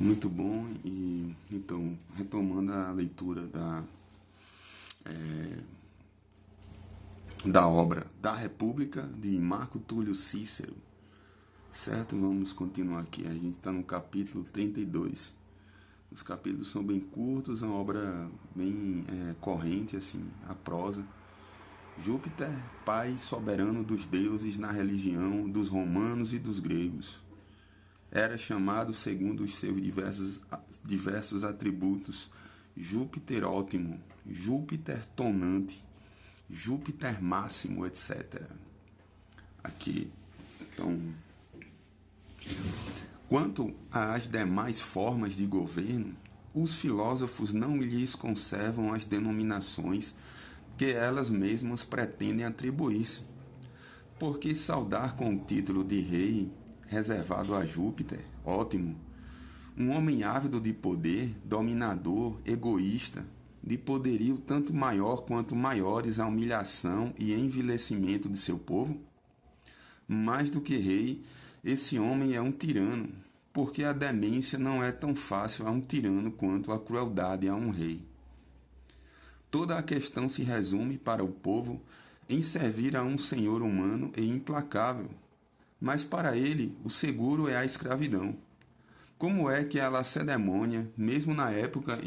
Muito bom. E então, retomando a leitura da obra da República de Marco Túlio Cícero, certo? Vamos continuar aqui. A gente está no capítulo 32. Os capítulos são bem curtos, é uma obra bem corrente, assim, a prosa. Júpiter, pai soberano dos deuses na religião dos romanos e dos gregos, era chamado, segundo os seus diversos atributos, Júpiter ótimo, Júpiter tonante, Júpiter máximo, etc. Aqui, então, quanto às demais formas de governo, os filósofos não lhes conservam as denominações que elas mesmas pretendem atribuir-se, porque saudar com o título de rei reservado a Júpiter, ótimo, um homem ávido de poder, dominador, egoísta, de poderio tanto maior quanto maiores a humilhação e envilecimento de seu povo? Mais do que rei, esse homem é um tirano, porque a demência não é tão fácil a um tirano quanto a crueldade a um rei. Toda a questão se resume para o povo em servir a um senhor humano e implacável, mas para ele o seguro é a escravidão. Como é que a Lacedemônia, mesmo na época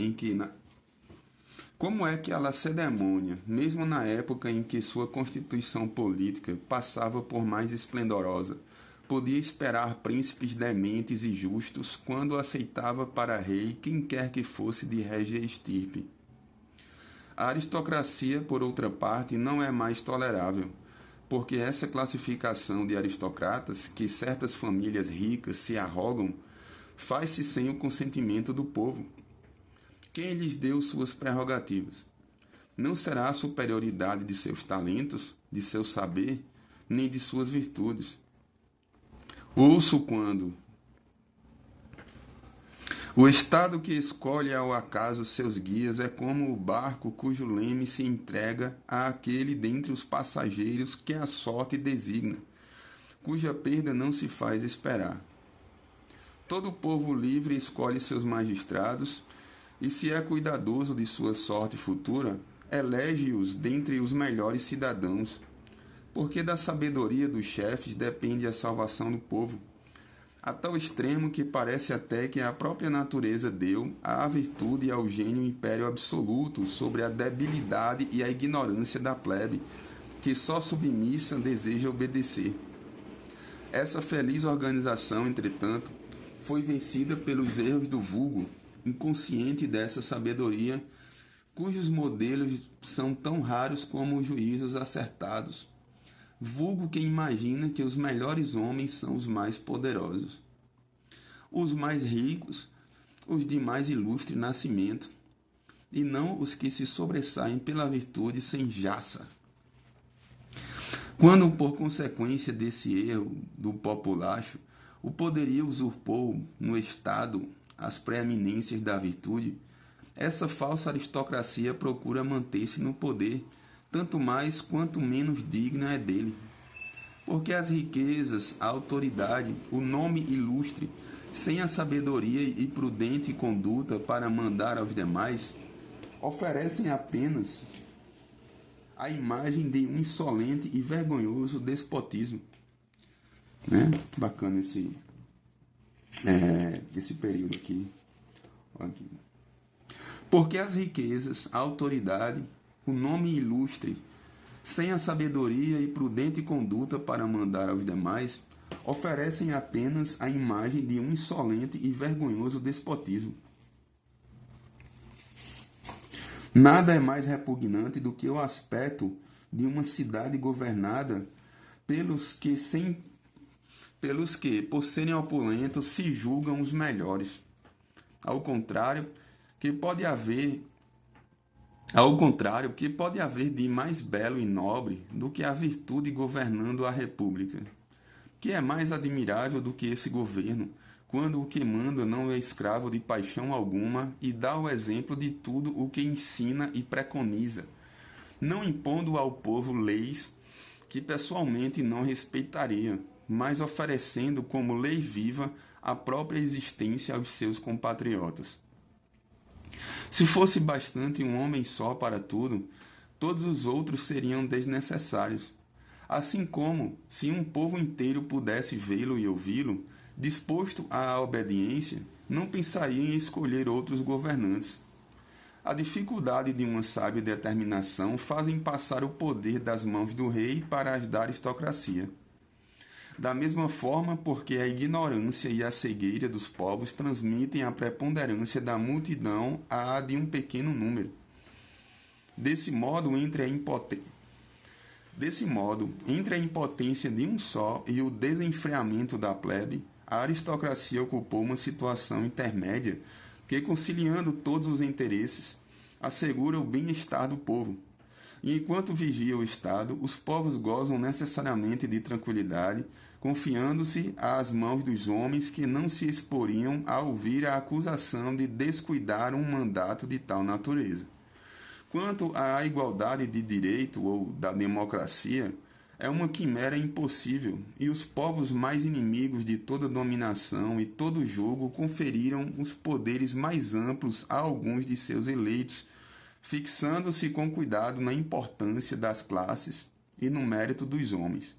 em que sua constituição política passava por mais esplendorosa, podia esperar príncipes dementes e justos quando aceitava para rei quem quer que fosse de régia estirpe? A aristocracia, por outra parte, não é mais tolerável, porque essa classificação de aristocratas que certas famílias ricas se arrogam faz-se sem o consentimento do povo. Quem lhes deu suas prerrogativas? Não será a superioridade de seus talentos, de seu saber, nem de suas virtudes. Ouço quando o estado que escolhe ao acaso seus guias é como o barco cujo leme se entrega àquele dentre os passageiros que a sorte designa, cuja perda não se faz esperar. Todo povo livre escolhe seus magistrados, e se é cuidadoso de sua sorte futura, elege-os dentre os melhores cidadãos, porque da sabedoria dos chefes depende a salvação do povo, a tal extremo que parece até que a própria natureza deu à virtude e ao gênio império absoluto sobre a debilidade e a ignorância da plebe, que só submissa deseja obedecer. Essa feliz organização, entretanto, foi vencida pelos erros do vulgo, inconsciente dessa sabedoria, cujos modelos são tão raros como os juízos acertados. Vulgo quem imagina que os melhores homens são os mais poderosos, os mais ricos, os de mais ilustre nascimento, e não os que se sobressaem pela virtude sem jaça. Quando, por consequência desse erro do populacho, o poderio usurpou no Estado as preeminências da virtude, essa falsa aristocracia procura manter-se no poder, tanto mais quanto menos digna é dele. Porque as riquezas, a autoridade, o nome ilustre, sem a sabedoria e prudente conduta para mandar aos demais, oferecem apenas a imagem de um insolente e vergonhoso despotismo. Né? Bacana esse período aqui. Porque as riquezas, a autoridade, o nome ilustre, sem a sabedoria e prudente conduta para mandar aos demais, oferecem apenas a imagem de um insolente e vergonhoso despotismo. Nada é mais repugnante do que o aspecto de uma cidade governada pelos que, por serem opulentos, se julgam os melhores. Ao contrário, que pode haver de mais belo e nobre do que a virtude governando a república? Que é mais admirável do que esse governo, quando o que manda não é escravo de paixão alguma e dá o exemplo de tudo o que ensina e preconiza, não impondo ao povo leis que pessoalmente não respeitaria, mas oferecendo como lei viva a própria existência aos seus compatriotas. Se fosse bastante um homem só para tudo, todos os outros seriam desnecessários. Assim como, se um povo inteiro pudesse vê-lo e ouvi-lo, disposto à obediência, não pensaria em escolher outros governantes. A dificuldade de uma sábia determinação fazem passar o poder das mãos do rei para as da aristocracia. Da mesma forma, porque a ignorância e a cegueira dos povos transmitem a preponderância da multidão à de um pequeno número. Desse modo, entre a impotência de um só e o desenfreamento da plebe, a aristocracia ocupou uma situação intermédia que, conciliando todos os interesses, assegura o bem-estar do povo. E enquanto vigia o Estado, os povos gozam necessariamente de tranquilidade, confiando-se às mãos dos homens que não se exporiam a ouvir a acusação de descuidar um mandato de tal natureza. Quanto à igualdade de direito ou da democracia, é uma quimera impossível, e os povos mais inimigos de toda dominação e todo julgo conferiram os poderes mais amplos a alguns de seus eleitos, fixando-se com cuidado na importância das classes e no mérito dos homens.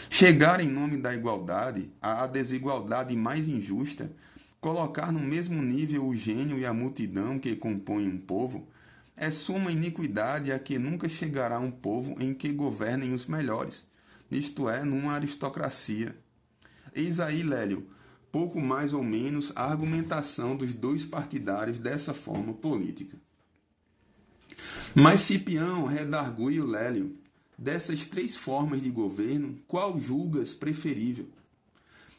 Chegar em nome da igualdade à desigualdade mais injusta, colocar no mesmo nível o gênio e a multidão que compõem um povo, é suma iniquidade a que nunca chegará um povo em que governem os melhores, isto é, numa aristocracia. Eis aí, Lélio, pouco mais ou menos a argumentação dos dois partidários dessa forma política. Mas Cipião redargui o Lélio: dessas três formas de governo, qual julgas preferível?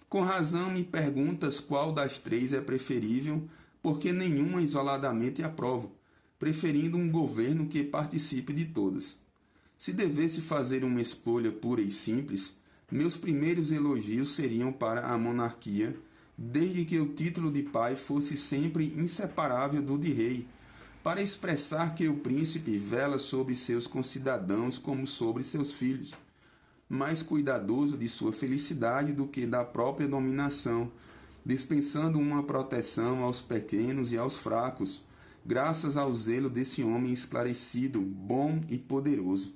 Com razão me perguntas qual das três é preferível, porque nenhuma isoladamente aprovo, preferindo um governo que participe de todas. Se devesse fazer uma escolha pura e simples, meus primeiros elogios seriam para a monarquia, desde que o título de pai fosse sempre inseparável do de rei, para expressar que o príncipe vela sobre seus concidadãos como sobre seus filhos, mais cuidadoso de sua felicidade do que da própria dominação, dispensando uma proteção aos pequenos e aos fracos, graças ao zelo desse homem esclarecido, bom e poderoso.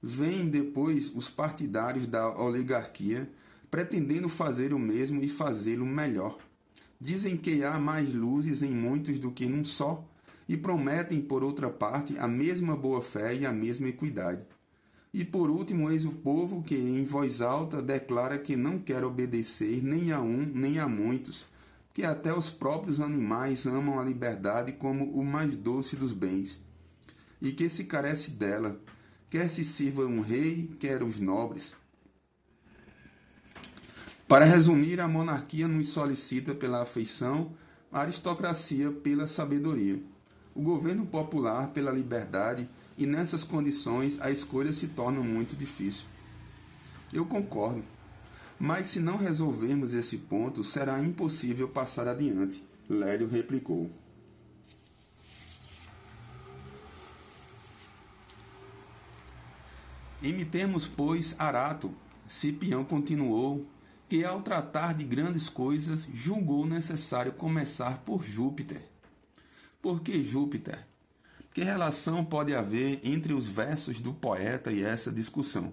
Vêm depois os partidários da oligarquia, pretendendo fazer o mesmo e fazê-lo melhor. Dizem que há mais luzes em muitos do que num só, e prometem, por outra parte, a mesma boa-fé e a mesma equidade. E por último, eis o povo que, em voz alta, declara que não quer obedecer nem a um nem a muitos, que até os próprios animais amam a liberdade como o mais doce dos bens, e que se carece dela, quer se sirva um rei, quer os nobres. Para resumir, a monarquia nos solicita pela afeição, a aristocracia pela sabedoria, o governo popular pela liberdade, e nessas condições a escolha se torna muito difícil. Eu concordo, mas se não resolvermos esse ponto, será impossível passar adiante, Lélio replicou. Imitemos, pois, Arato, Cipião continuou, que ao tratar de grandes coisas julgou necessário começar por Júpiter. Por que Júpiter? Que relação pode haver entre os versos do poeta e essa discussão?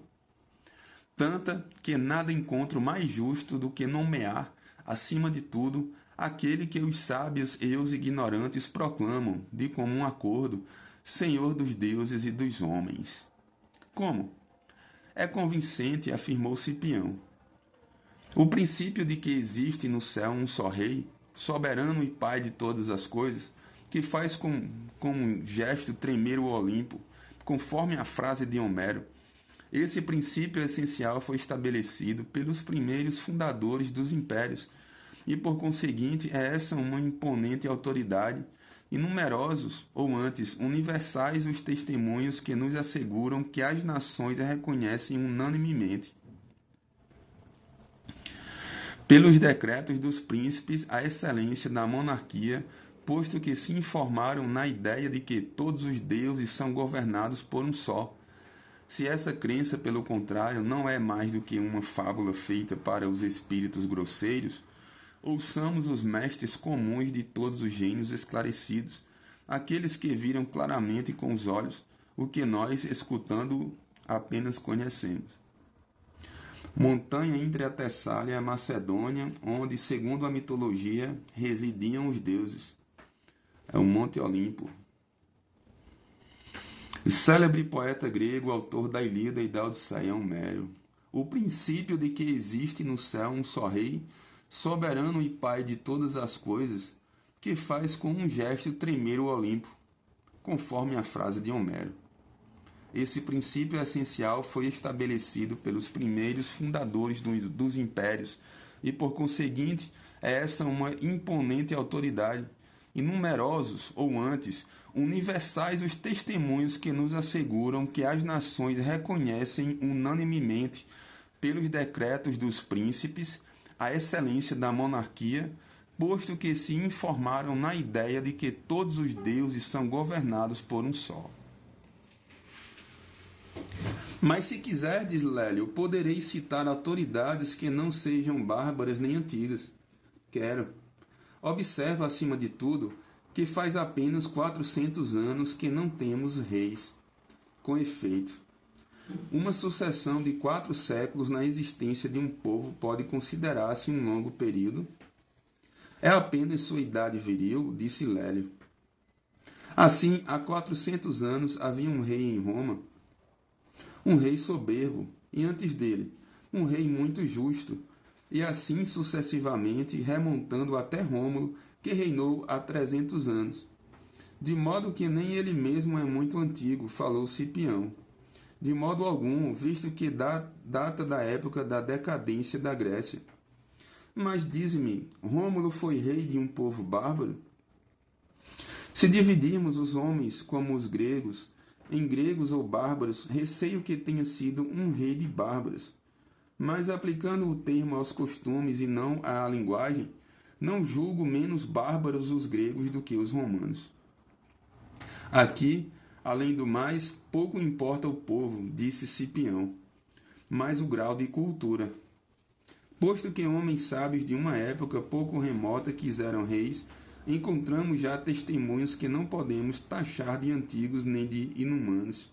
Tanta que nada encontro mais justo do que nomear, acima de tudo, aquele que os sábios e os ignorantes proclamam, de comum acordo, Senhor dos deuses e dos homens. Como? É convincente, afirmou Cipião. O princípio de que existe no céu um só rei, soberano e pai de todas as coisas, que faz com um gesto tremer o Olimpo, conforme a frase de Homero. Esse princípio essencial foi estabelecido pelos primeiros fundadores dos impérios, e por conseguinte é essa uma imponente autoridade, e numerosos, ou antes, universais os testemunhos que nos asseguram que as nações a reconhecem unanimemente. Pelos decretos dos príncipes, a excelência da monarquia, posto que se informaram na ideia de que todos os deuses são governados por um só. Se essa crença, pelo contrário, não é mais do que uma fábula feita para os espíritos grosseiros, ouçamos os mestres comuns de todos os gênios esclarecidos, aqueles que viram claramente com os olhos o que nós, escutando, apenas conhecemos. Montanha entre a Tessália e a Macedônia, onde, segundo a mitologia, residiam os deuses. É o Monte Olimpo. Célebre poeta grego, autor da Ilíada e da Odisseia, Homero. O princípio de que existe no céu um só rei, soberano e pai de todas as coisas, que faz com um gesto tremer o Olimpo, conforme a frase de Homero. Esse princípio essencial foi estabelecido pelos primeiros fundadores dos impérios e, por conseguinte, é essa uma imponente autoridade, e numerosos, ou antes, universais os testemunhos que nos asseguram que as nações reconhecem unanimemente, pelos decretos dos príncipes, a excelência da monarquia, posto que se informaram na ideia de que todos os deuses são governados por um só. Mas se quiser, diz Lélio, poderei citar autoridades que não sejam bárbaras nem antigas. Quero. Observa, acima de tudo, que faz apenas 400 anos que não temos reis. Com efeito, uma sucessão de 4 séculos na existência de um povo pode considerar-se um longo período. É apenas sua idade viril, disse Lélio. Assim, há 400 anos havia um rei em Roma, um rei soberbo, e antes dele, um rei muito justo, e assim sucessivamente, remontando até Rômulo, que reinou há 300 anos. De modo que nem ele mesmo é muito antigo, falou Cipião. De modo algum, visto que data da época da decadência da Grécia. Mas dize-me, Rômulo foi rei de um povo bárbaro? Se dividirmos os homens como os gregos, em gregos ou bárbaros, receio que tenha sido um rei de bárbaros. Mas aplicando o termo aos costumes e não à linguagem, não julgo menos bárbaros os gregos do que os romanos. Aqui, além do mais, pouco importa o povo, disse Cipião, mas o grau de cultura. Posto que homens sábios de uma época pouco remota quiseram reis, encontramos já testemunhos que não podemos taxar de antigos nem de inumanos.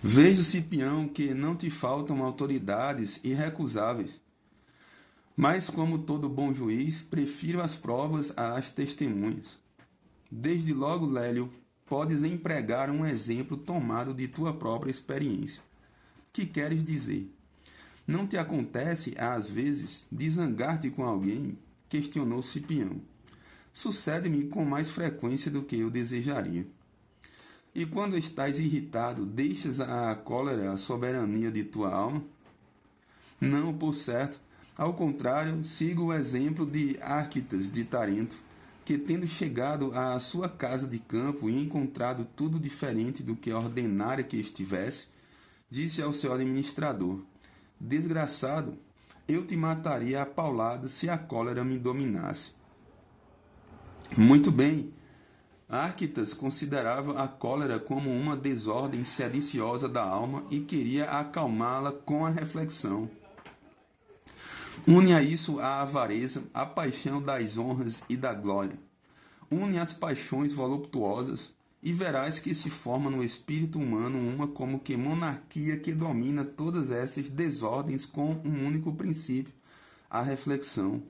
Vejo, Cipião, que não te faltam autoridades irrecusáveis, mas, como todo bom juiz, prefiro as provas às testemunhas. Desde logo, Lélio, podes empregar um exemplo tomado de tua própria experiência. Que queres dizer? Não te acontece, às vezes, de zangar-te com alguém? Questionou Cipião. Sucede-me com mais frequência do que eu desejaria. E quando estás irritado, deixas à cólera a soberania de tua alma? Não, por certo. Ao contrário, sigo o exemplo de Árquitas de Tarento, que, tendo chegado à sua casa de campo e encontrado tudo diferente do que ordenara que estivesse, disse ao seu administrador: Desgraçado, eu te mataria a paulada se a cólera me dominasse. Muito bem. Árquitas considerava a cólera como uma desordem sediciosa da alma e queria acalmá-la com a reflexão. Une a isso a avareza, a paixão das honras e da glória. Une as paixões voluptuosas e verás que se forma no espírito humano uma como que monarquia que domina todas essas desordens com um único princípio, a reflexão.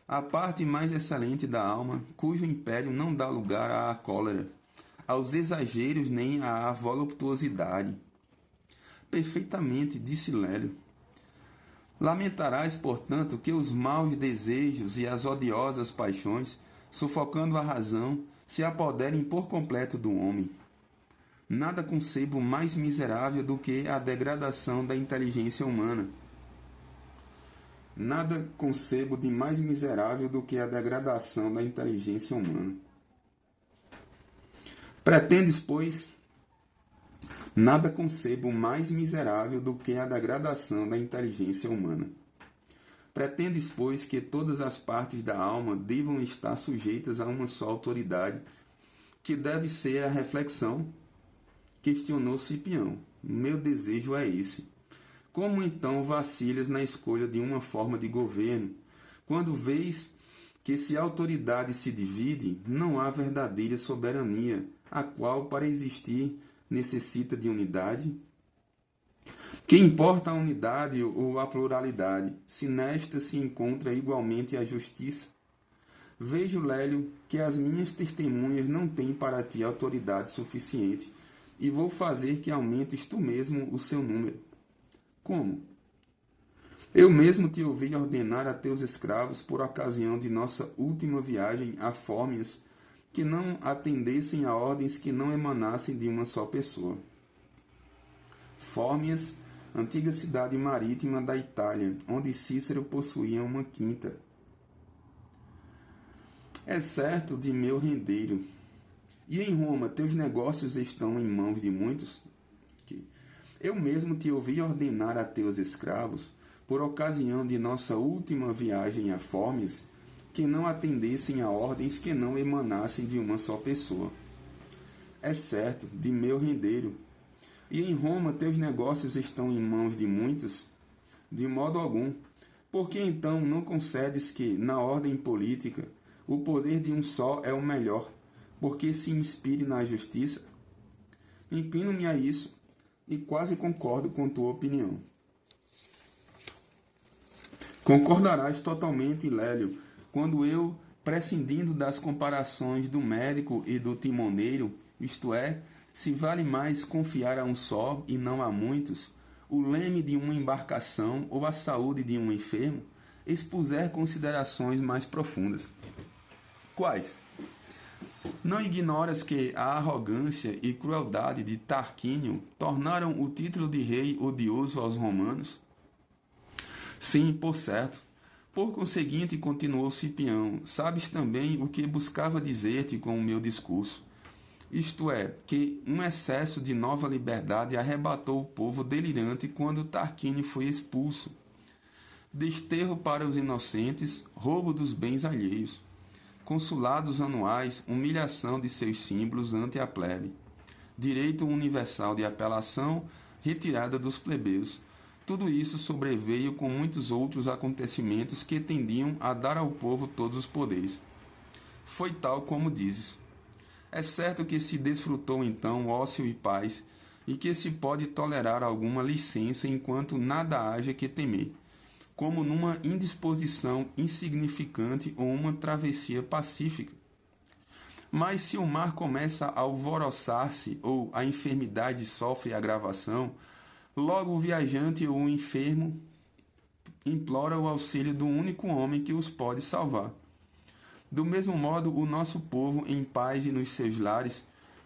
A parte mais excelente da alma, cujo império não dá lugar à cólera, aos exageros nem à voluptuosidade. Perfeitamente, disse Lélio. Lamentarás, portanto, que os maus desejos e as odiosas paixões, sufocando a razão, se apoderem por completo do homem. Nada concebo mais miserável do que a degradação da inteligência humana. Nada concebo de mais miserável do que a degradação da inteligência humana. Pretendes, pois, nada concebo mais miserável do que a degradação da inteligência humana. Pretendes, pois, que todas as partes da alma devam estar sujeitas a uma só autoridade, que deve ser a reflexão, questionou Cipião. Meu desejo é esse. Como então vacilas na escolha de uma forma de governo, quando vês que se a autoridade se divide, não há verdadeira soberania, a qual, para existir, necessita de unidade? Que importa a unidade ou a pluralidade, se nesta se encontra igualmente a justiça? Vejo, Lélio, que as minhas testemunhas não têm para ti autoridade suficiente, e vou fazer que aumentes tu mesmo o seu número. Como? Eu mesmo te ouvi ordenar a teus escravos, por ocasião de nossa última viagem a Fórmias, que não atendessem a ordens que não emanassem de uma só pessoa. Fórmias, antiga cidade marítima da Itália, onde Cícero possuía uma quinta. É certo de meu rendeiro. E em Roma, teus negócios estão em mãos de muitos? Eu mesmo te ouvi ordenar a teus escravos, por ocasião de nossa última viagem a Fórmias, que não atendessem a ordens que não emanassem de uma só pessoa. É certo, de meu rendeiro. E em Roma teus negócios estão em mãos de muitos? De modo algum. Por que então não concedes que, na ordem política, o poder de um só é o melhor, porque se inspire na justiça? Inclino-me a isso e quase concordo com tua opinião. Concordarás totalmente, Lélio, quando eu, prescindindo das comparações do médico e do timoneiro, isto é, se vale mais confiar a um só e não a muitos, o leme de uma embarcação ou a saúde de um enfermo, expuser considerações mais profundas. Quais? Não ignoras que a arrogância e crueldade de Tarquínio tornaram o título de rei odioso aos romanos? Sim, por certo. Por conseguinte, continuou Cipião, sabes também o que buscava dizer-te com o meu discurso. Isto é, que um excesso de nova liberdade arrebatou o povo delirante quando Tarquínio foi expulso. Desterro para os inocentes, roubo dos bens alheios. Consulados anuais, humilhação de seus símbolos ante a plebe. Direito universal de apelação, retirada dos plebeus. Tudo isso sobreveio com muitos outros acontecimentos que tendiam a dar ao povo todos os poderes. Foi tal como dizes. É certo que se desfrutou então ócio e paz, e que se pode tolerar alguma licença enquanto nada haja que temer, como numa indisposição insignificante ou uma travessia pacífica. Mas se o mar começa a alvoroçar-se ou a enfermidade sofre agravação, logo o viajante ou o enfermo implora o auxílio do único homem que os pode salvar. Do mesmo modo, o nosso povo, em paz e nos seus lares,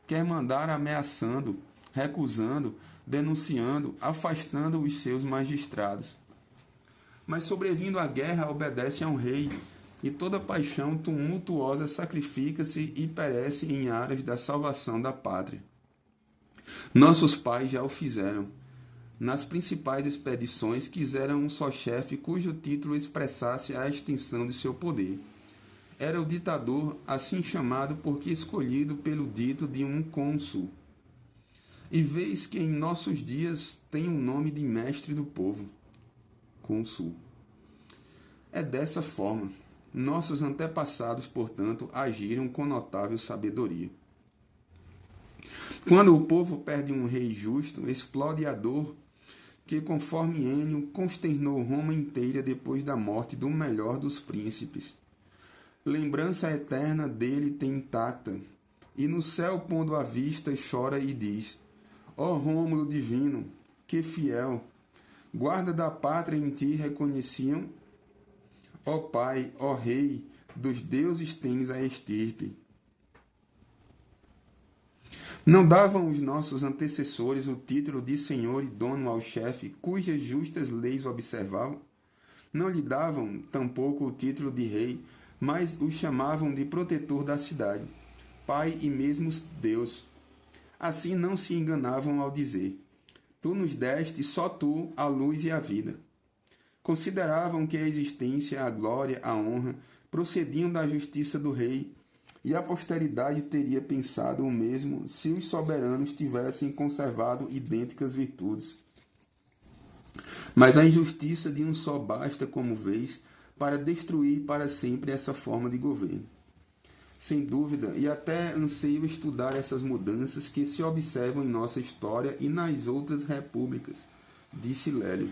quer mandar ameaçando, recusando, denunciando, afastando os seus magistrados. Mas sobrevindo a guerra, obedece a um rei, e toda paixão tumultuosa sacrifica-se e perece em aras da salvação da pátria. Nossos pais já o fizeram. Nas principais expedições quiseram um só chefe cujo título expressasse a extensão de seu poder. Era o ditador, assim chamado porque escolhido pelo dito de um cônsul. E vês que em nossos dias tem o nome de mestre do povo, cônsul. É dessa forma. Nossos antepassados, portanto, agiram com notável sabedoria. Quando o povo perde um rei justo, explode a dor que, conforme Ênio, consternou Roma inteira depois da morte do melhor dos príncipes. Lembrança eterna dele tem intacta, e no céu pondo a vista chora e diz: ó Rômulo divino, que fiel, guarda da pátria em ti reconheciam? Ó Pai, ó Rei, dos deuses tens a estirpe. Não davam os nossos antecessores o título de senhor e dono ao chefe, cujas justas leis observavam? Não lhe davam, tampouco, o título de rei, mas o chamavam de protetor da cidade, pai e mesmo Deus. Assim não se enganavam ao dizer: tu nos deste, só tu, a luz e a vida. Consideravam que a existência, a glória, a honra procediam da justiça do rei, e a posteridade teria pensado o mesmo se os soberanos tivessem conservado idênticas virtudes. Mas a injustiça de um só basta, como vês, para destruir para sempre essa forma de governo. Sem dúvida, e até anseio estudar essas mudanças que se observam em nossa história e nas outras repúblicas, disse Lélio.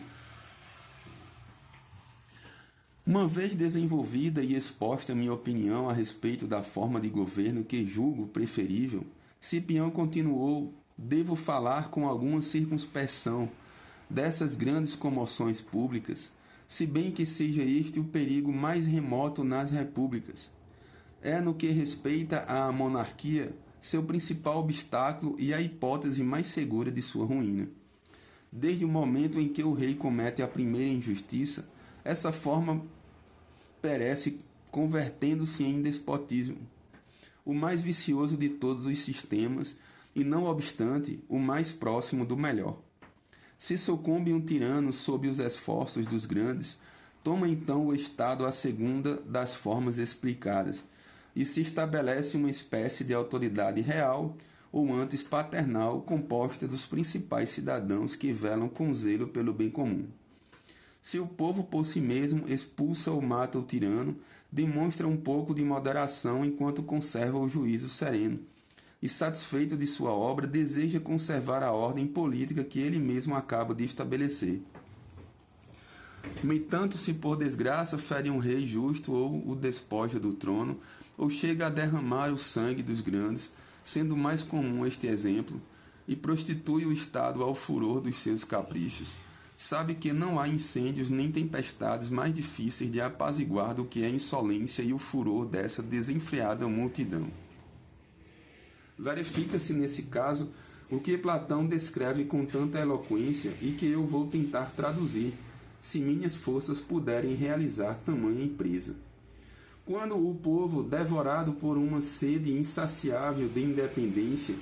Uma vez desenvolvida e exposta minha opinião a respeito da forma de governo que julgo preferível, Cipião continuou: devo falar com alguma circunspeção dessas grandes comoções públicas, se bem que seja este o perigo mais remoto nas repúblicas. É, no que respeita à monarquia, seu principal obstáculo e a hipótese mais segura de sua ruína. Desde o momento em que o rei comete a primeira injustiça, essa forma perece convertendo-se em despotismo, o mais vicioso de todos os sistemas e, não obstante, o mais próximo do melhor. Se sucumbe um tirano sob os esforços dos grandes, toma então o Estado a segunda das formas explicadas, e se estabelece uma espécie de autoridade real, ou antes paternal, composta dos principais cidadãos que velam com zelo pelo bem comum. Se o povo por si mesmo expulsa ou mata o tirano, demonstra um pouco de moderação enquanto conserva o juízo sereno, e satisfeito de sua obra, deseja conservar a ordem política que ele mesmo acaba de estabelecer. No entanto, se por desgraça fere um rei justo ou o despoja do trono, ou chega a derramar o sangue dos grandes, sendo mais comum este exemplo, e prostitui o Estado ao furor dos seus caprichos, sabe que não há incêndios nem tempestades mais difíceis de apaziguar do que a insolência e o furor dessa desenfreada multidão. Verifica-se nesse caso o que Platão descreve com tanta eloquência e que eu vou tentar traduzir, se minhas forças puderem realizar tamanha empresa. Quando o povo, devorado por uma sede insaciável de independência,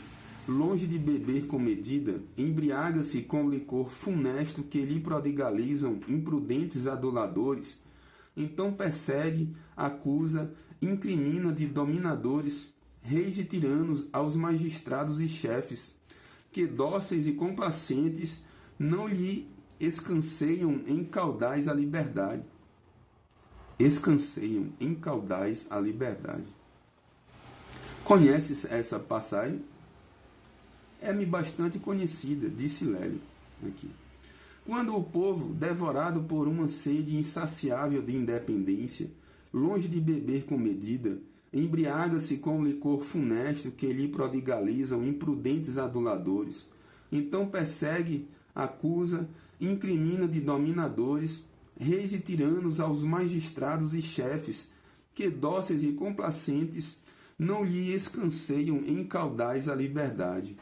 longe de beber com medida, embriaga-se com o licor funesto que lhe prodigalizam imprudentes aduladores, então persegue, acusa, incrimina de dominadores, reis e tiranos aos magistrados e chefes, que dóceis e complacentes não lhe escanceiam em caudais a liberdade. Escanceiam em caudais a liberdade. Conheces essa passagem? É-me bastante conhecida, disse Lélio aqui. Quando o povo, devorado por uma sede insaciável de independência, longe de beber com medida, embriaga-se com o licor funesto que lhe prodigalizam imprudentes aduladores, então persegue, acusa, incrimina de dominadores, reis e tiranos aos magistrados e chefes, que dóceis e complacentes não lhe escanceiam em caudais a liberdade.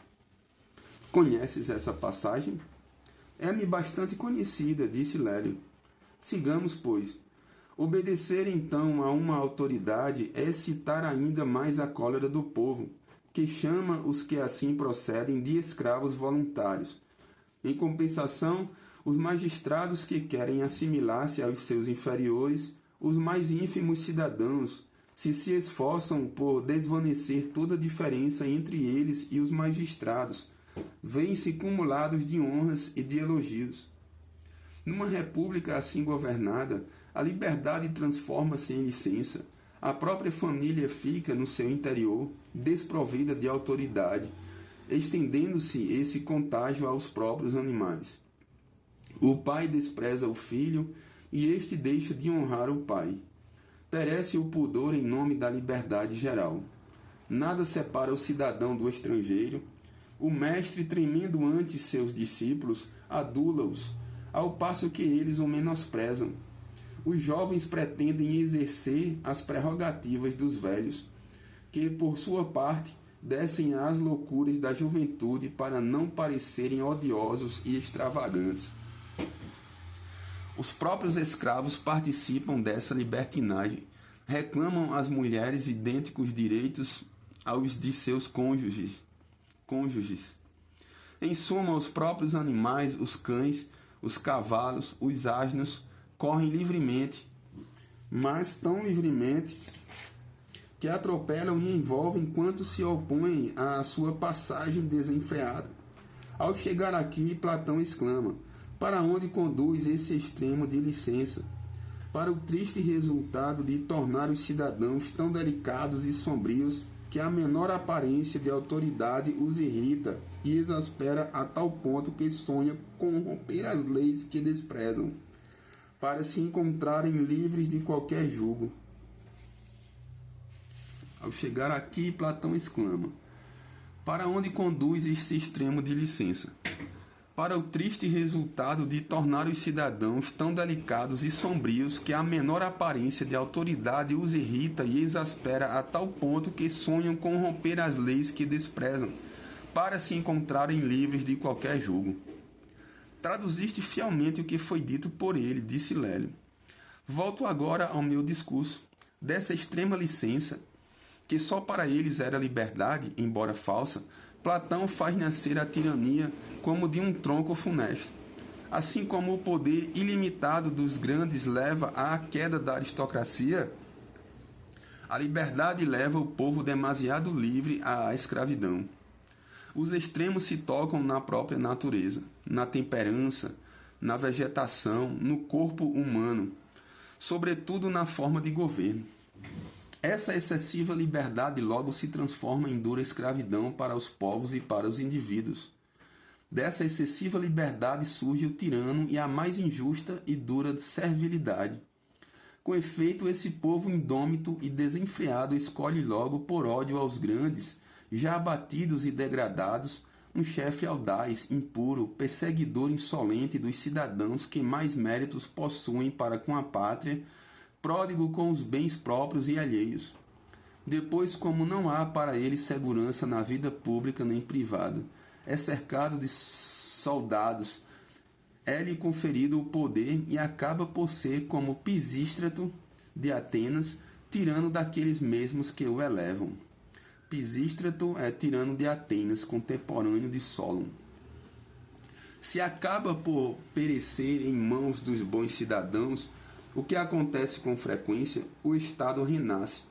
Conheces essa passagem? É-me bastante conhecida, disse Lélio. Sigamos, pois. Obedecer então a uma autoridade é excitar ainda mais a cólera do povo, que chama os que assim procedem de escravos voluntários. Em compensação, os magistrados que querem assimilar-se aos seus inferiores, os mais ínfimos cidadãos, se esforçam por desvanecer toda diferença entre eles e os magistrados, veem-se cumulados de honras e de elogios. Numa república assim governada, a liberdade transforma-se em licença, a própria família fica no seu interior, desprovida de autoridade, estendendo-se esse contágio aos próprios animais. O pai despreza o filho, e este deixa de honrar o pai. Perece o pudor em nome da liberdade geral. Nada separa o cidadão do estrangeiro. O mestre, tremendo ante seus discípulos, adula-os, ao passo que eles o menosprezam. Os jovens pretendem exercer as prerrogativas dos velhos, que, por sua parte, descem às loucuras da juventude para não parecerem odiosos e extravagantes. Os próprios escravos participam dessa libertinagem, reclamam às mulheres idênticos direitos aos de seus cônjuges. Em suma, os próprios animais, os cães, os cavalos, os asnos, correm livremente, mas tão livremente que atropelam e envolvem enquanto se opõem à sua passagem desenfreada. Ao chegar aqui, Platão exclama: para onde conduz esse extremo de licença? Para o triste resultado de tornar os cidadãos tão delicados e sombrios que a menor aparência de autoridade os irrita e exaspera a tal ponto que sonham com romper as leis que desprezam, para se encontrarem livres de qualquer jugo. Ao chegar aqui, Platão exclama: para onde conduz esse extremo de licença? Para o triste resultado de tornar os cidadãos tão delicados e sombrios que a menor aparência de autoridade os irrita e exaspera a tal ponto que sonham com romper as leis que desprezam, para se encontrarem livres de qualquer jugo. Traduziste fielmente o que foi dito por ele, disse Lélio. Volto agora ao meu discurso. Dessa extrema licença, que só para eles era liberdade, embora falsa, Platão faz nascer a tirania como de um tronco funesto. Assim como o poder ilimitado dos grandes leva à queda da aristocracia, a liberdade leva o povo demasiado livre à escravidão. Os extremos se tocam na própria natureza, na temperança, na vegetação, no corpo humano, sobretudo na forma de governo. Essa excessiva liberdade logo se transforma em dura escravidão para os povos e para os indivíduos. Dessa excessiva liberdade surge o tirano e a mais injusta e dura servilidade. Com efeito, esse povo indômito e desenfreado escolhe logo, por ódio aos grandes, já abatidos e degradados, um chefe audaz, impuro, perseguidor insolente dos cidadãos que mais méritos possuem para com a pátria, pródigo com os bens próprios e alheios. Depois, como não há para ele segurança na vida pública nem privada, é cercado de soldados, é-lhe conferido o poder e acaba por ser como Pisístrato de Atenas, tirano daqueles mesmos que o elevam. Pisístrato é tirano de Atenas, contemporâneo de Solon. Se acaba por perecer em mãos dos bons cidadãos, o que acontece com frequência, o Estado renasce.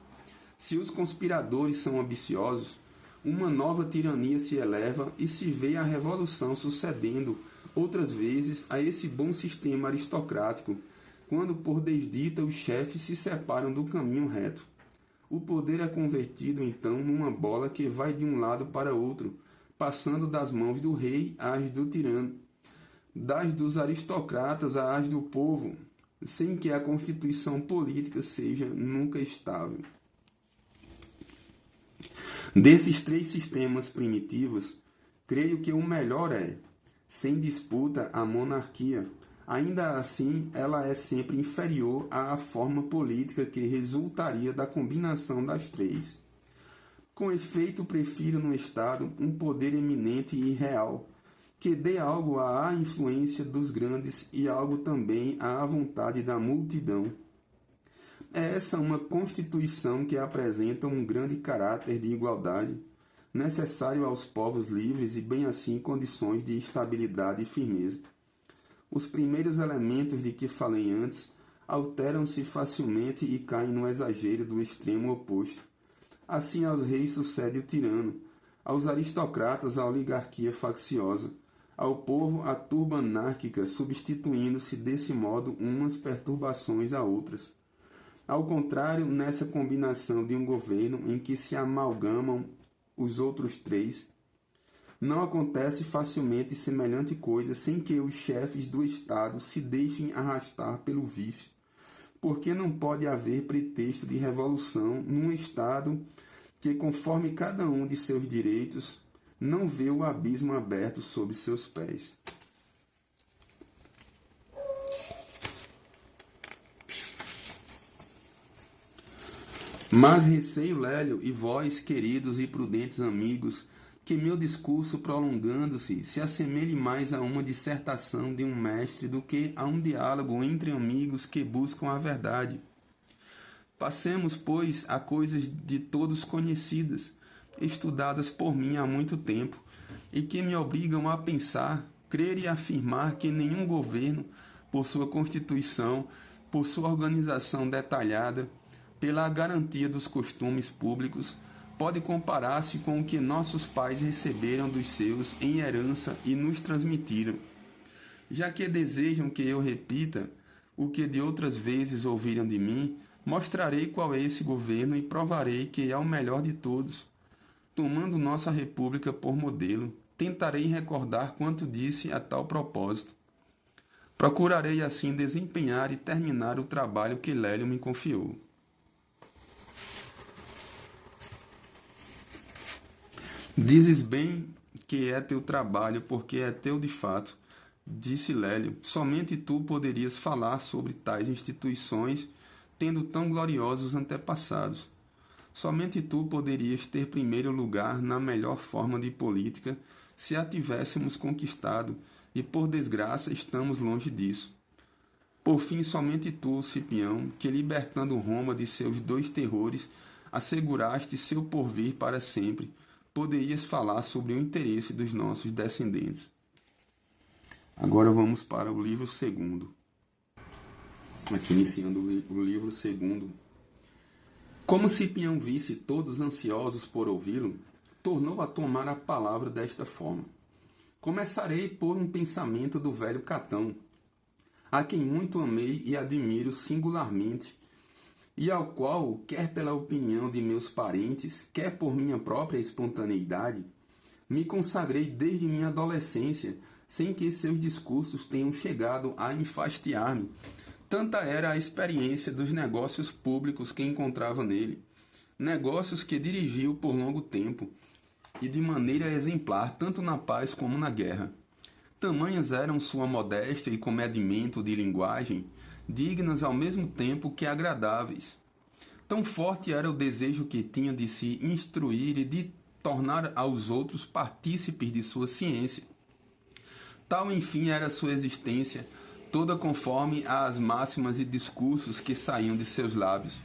Se os conspiradores são ambiciosos, uma nova tirania se eleva e se vê a revolução sucedendo outras vezes a esse bom sistema aristocrático, quando por desdita os chefes se separam do caminho reto. O poder é convertido então numa bola que vai de um lado para outro, passando das mãos do rei às do tirano, das dos aristocratas às do povo, sem que a constituição política seja nunca estável. Desses três sistemas primitivos, creio que o melhor é, sem disputa, a monarquia. Ainda assim, ela é sempre inferior à forma política que resultaria da combinação das três. Com efeito, prefiro no Estado um poder eminente e real, que dê algo à influência dos grandes e algo também à vontade da multidão. É essa uma constituição que apresenta um grande caráter de igualdade, necessário aos povos livres e bem assim condições de estabilidade e firmeza. Os primeiros elementos de que falei antes alteram-se facilmente e caem no exagero do extremo oposto. Assim aos reis sucede o tirano, aos aristocratas a oligarquia facciosa, ao povo a turba anárquica, substituindo-se desse modo umas perturbações a outras. Ao contrário, nessa combinação de um governo em que se amalgamam os outros três, não acontece facilmente semelhante coisa sem que os chefes do Estado se deixem arrastar pelo vício, porque não pode haver pretexto de revolução num Estado que, conforme cada um de seus direitos, não vê o abismo aberto sob seus pés. Mas receio, Lélio, e vós, queridos e prudentes amigos, que meu discurso, prolongando-se, se assemelhe mais a uma dissertação de um mestre do que a um diálogo entre amigos que buscam a verdade. Passemos, pois, a coisas de todos conhecidas, estudadas por mim há muito tempo, e que me obrigam a pensar, crer e afirmar que nenhum governo, por sua constituição, por sua organização detalhada, pela garantia dos costumes públicos, pode comparar-se com o que nossos pais receberam dos seus em herança e nos transmitiram. Já que desejam que eu repita o que de outras vezes ouviram de mim, mostrarei qual é esse governo e provarei que é o melhor de todos. Tomando nossa república por modelo, tentarei recordar quanto disse a tal propósito. Procurarei assim desempenhar e terminar o trabalho que Lélio me confiou. Dizes bem que é teu trabalho, porque é teu de fato, disse Lélio. Somente tu poderias falar sobre tais instituições, tendo tão gloriosos antepassados. Somente tu poderias ter primeiro lugar na melhor forma de política, se a tivéssemos conquistado, e por desgraça estamos longe disso. Por fim, somente tu, Cipião, que libertando Roma de seus dois terrores, asseguraste seu porvir para sempre, poderias falar sobre o interesse dos nossos descendentes. Agora vamos para o livro segundo. Aqui iniciando o livro segundo. Como Cipião visse todos ansiosos por ouvi-lo, tornou a tomar a palavra desta forma. Começarei por um pensamento do velho Catão, a quem muito amei e admiro singularmente, e ao qual, quer pela opinião de meus parentes, quer por minha própria espontaneidade, me consagrei desde minha adolescência, sem que seus discursos tenham chegado a enfastiar-me. Tanta era a experiência dos negócios públicos que encontrava nele, negócios que dirigiu por longo tempo, e de maneira exemplar tanto na paz como na guerra. Tamanhas eram sua modéstia e comedimento de linguagem, dignas ao mesmo tempo que agradáveis. Tão forte era o desejo que tinha de se instruir e de tornar aos outros partícipes de sua ciência. Tal, enfim, era sua existência, toda conforme às máximas e discursos que saíam de seus lábios.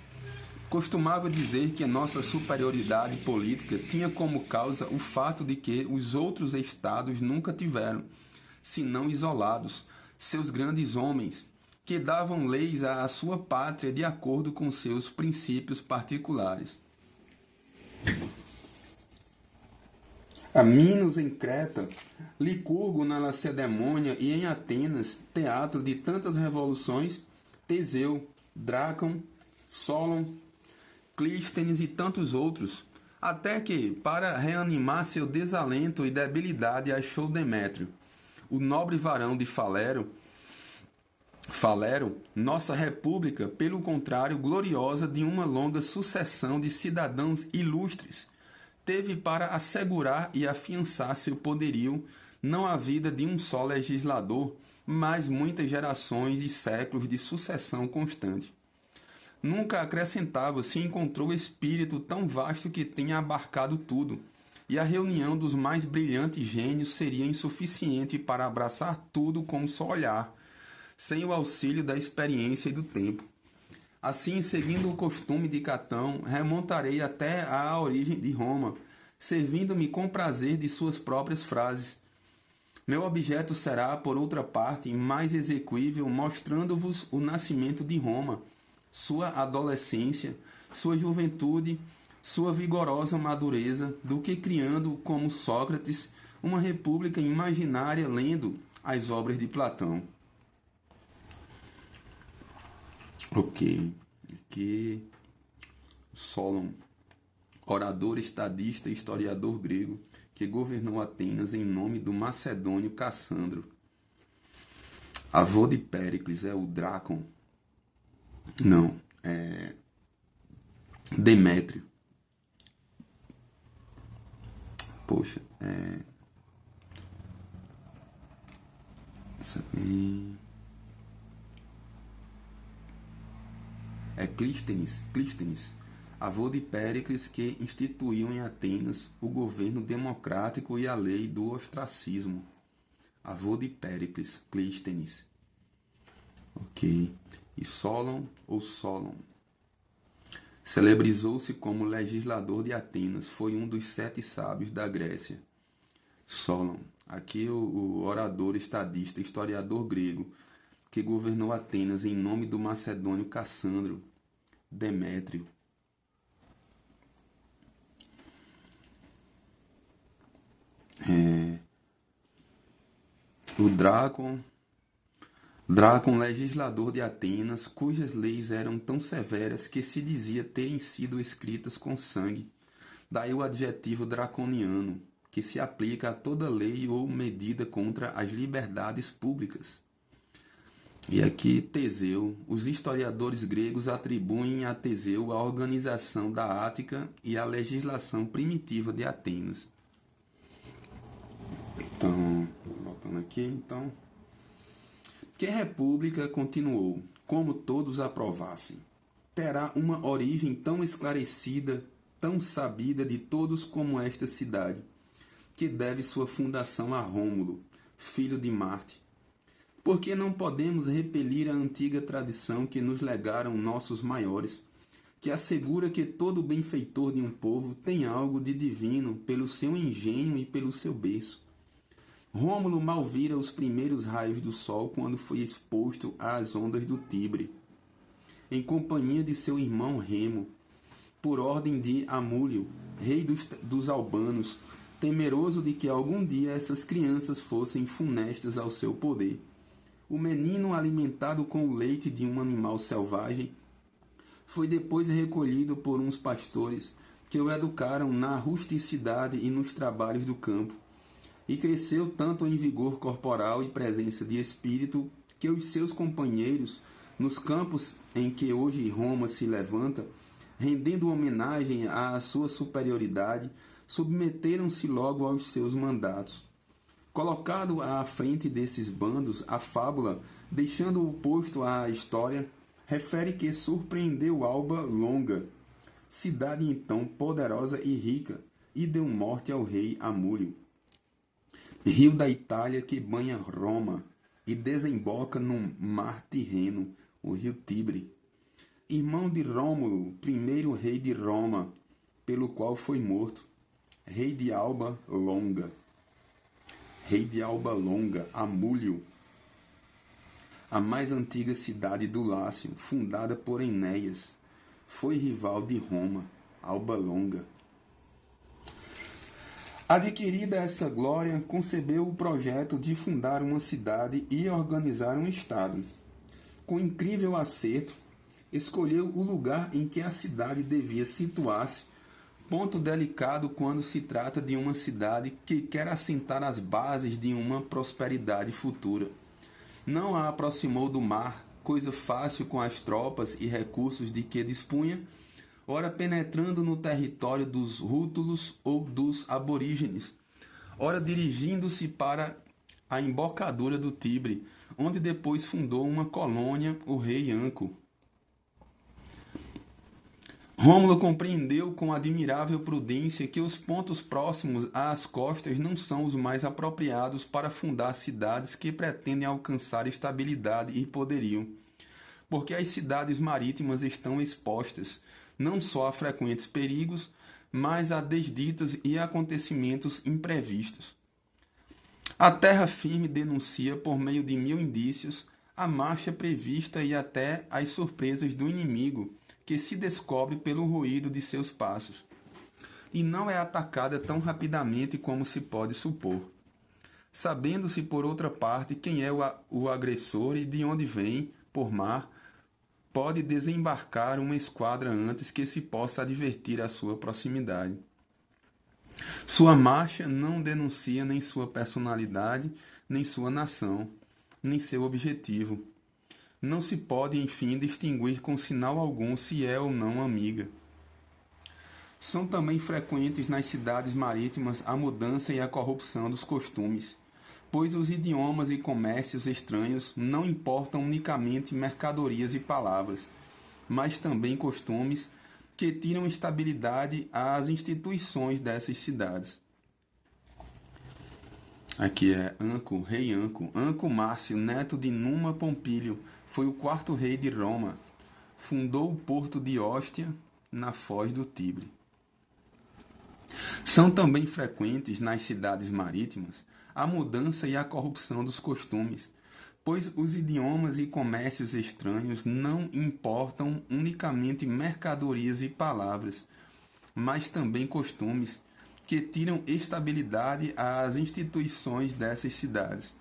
Costumava dizer que nossa superioridade política tinha como causa o fato de que os outros estados nunca tiveram, senão isolados, seus grandes homens, que davam leis à sua pátria de acordo com seus princípios particulares. A Minos em Creta, Licurgo na Lacedemônia e em Atenas, teatro de tantas revoluções, Teseu, Drácon, Solon, Clístenes e tantos outros, até que, para reanimar seu desalento e debilidade, achou Demétrio, o nobre varão de Falero, nossa república, pelo contrário, gloriosa de uma longa sucessão de cidadãos ilustres, teve para assegurar e afiançar seu poderio não a vida de um só legislador, mas muitas gerações e séculos de sucessão constante. Nunca acrescentava se encontrou espírito tão vasto que tenha abarcado tudo, e a reunião dos mais brilhantes gênios seria insuficiente para abraçar tudo com um só olhar, sem o auxílio da experiência e do tempo. Assim, seguindo o costume de Catão, remontarei até à origem de Roma, servindo-me com prazer de suas próprias frases. Meu objeto será, por outra parte, mais exequível, mostrando-vos o nascimento de Roma, sua adolescência, sua juventude, sua vigorosa madureza, do que criando, como Sócrates, uma república imaginária lendo as obras de Platão. Ok, aqui Solon, orador, estadista e historiador grego, que governou Atenas em nome do macedônio Cassandro. Avô de Péricles é o Drácon. Não, é Demétrio. Poxa, Isso aqui é Clístenes, avô de Péricles, que instituiu em Atenas o governo democrático e a lei do ostracismo. Avô de Péricles, Clístenes. Ok. E Solon ou Solon celebrizou-se como legislador de Atenas. Foi um dos 7 sábios da Grécia. Solon, aqui o orador, estadista, historiador grego, que governou Atenas em nome do macedônio Cassandro. Demétrio. O Drácon, legislador de Atenas, cujas leis eram tão severas que se dizia terem sido escritas com sangue. Daí o adjetivo draconiano, que se aplica a toda lei ou medida contra as liberdades públicas. E aqui Teseu. Os historiadores gregos atribuem a Teseu a organização da Ática e a legislação primitiva de Atenas. Então, voltando aqui, então... Que a república continuou, como todos aprovassem, terá uma origem tão esclarecida, tão sabida de todos como esta cidade, que deve sua fundação a Rômulo, filho de Marte. Porque não podemos repelir a antiga tradição que nos legaram nossos maiores, que assegura que todo benfeitor de um povo tem algo de divino pelo seu engenho e pelo seu berço. Rômulo mal vira os primeiros raios do sol quando foi exposto às ondas do Tibre, em companhia de seu irmão Remo, por ordem de Amúlio, rei dos albanos, temeroso de que algum dia essas crianças fossem funestas ao seu poder. O menino, alimentado com o leite de um animal selvagem, foi depois recolhido por uns pastores que o educaram na rusticidade e nos trabalhos do campo, e cresceu tanto em vigor corporal e presença de espírito que os seus companheiros, nos campos em que hoje Roma se levanta, rendendo homenagem à sua superioridade, submeteram-se logo aos seus mandatos. Colocado à frente desses bandos, a fábula, deixando o posto à história, refere que surpreendeu Alba Longa, cidade então poderosa e rica, e deu morte ao rei Amúlio, rio da Itália que banha Roma e desemboca no mar Tirreno, o rio Tibre. Irmão de Rômulo, primeiro rei de Roma, pelo qual foi morto, rei de Alba Longa. Rei de Alba Longa, Amúlio, a mais antiga cidade do Lácio, fundada por Enéas, foi rival de Roma, Alba Longa. Adquirida essa glória, concebeu o projeto de fundar uma cidade e organizar um estado. Com incrível acerto, escolheu o lugar em que a cidade devia situar-se, ponto delicado quando se trata de uma cidade que quer assentar as bases de uma prosperidade futura. Não a aproximou do mar, coisa fácil com as tropas e recursos de que dispunha, ora penetrando no território dos rútulos ou dos aborígenes, ora dirigindo-se para a embocadura do Tibre, onde depois fundou uma colônia, o rei Anco. Rômulo compreendeu com admirável prudência que os pontos próximos às costas não são os mais apropriados para fundar cidades que pretendem alcançar estabilidade e poderio, porque as cidades marítimas estão expostas não só a frequentes perigos, mas a desditas e acontecimentos imprevistos. A terra firme denuncia, por meio de 1000 indícios, a marcha prevista e até as surpresas do inimigo, que se descobre pelo ruído de seus passos, e não é atacada tão rapidamente como se pode supor. Sabendo-se, por outra parte, quem é o agressor e de onde vem, por mar, pode desembarcar uma esquadra antes que se possa advertir a sua proximidade. Sua marcha não denuncia nem sua personalidade, nem sua nação, nem seu objetivo. Não se pode, enfim, distinguir com sinal algum se é ou não amiga. São também frequentes nas cidades marítimas a mudança e a corrupção dos costumes, pois os idiomas e comércios estranhos não importam unicamente mercadorias e palavras, mas também costumes que tiram estabilidade às instituições dessas cidades. Aqui é Anco, rei Anco. Anco Márcio, neto de Numa Pompílio, foi o quarto rei de Roma. Fundou o porto de Óstia, na foz do Tibre. São também frequentes nas cidades marítimas a mudança e a corrupção dos costumes, pois os idiomas e comércios estranhos não importam unicamente mercadorias e palavras, mas também costumes que tiram estabilidade às instituições dessas cidades.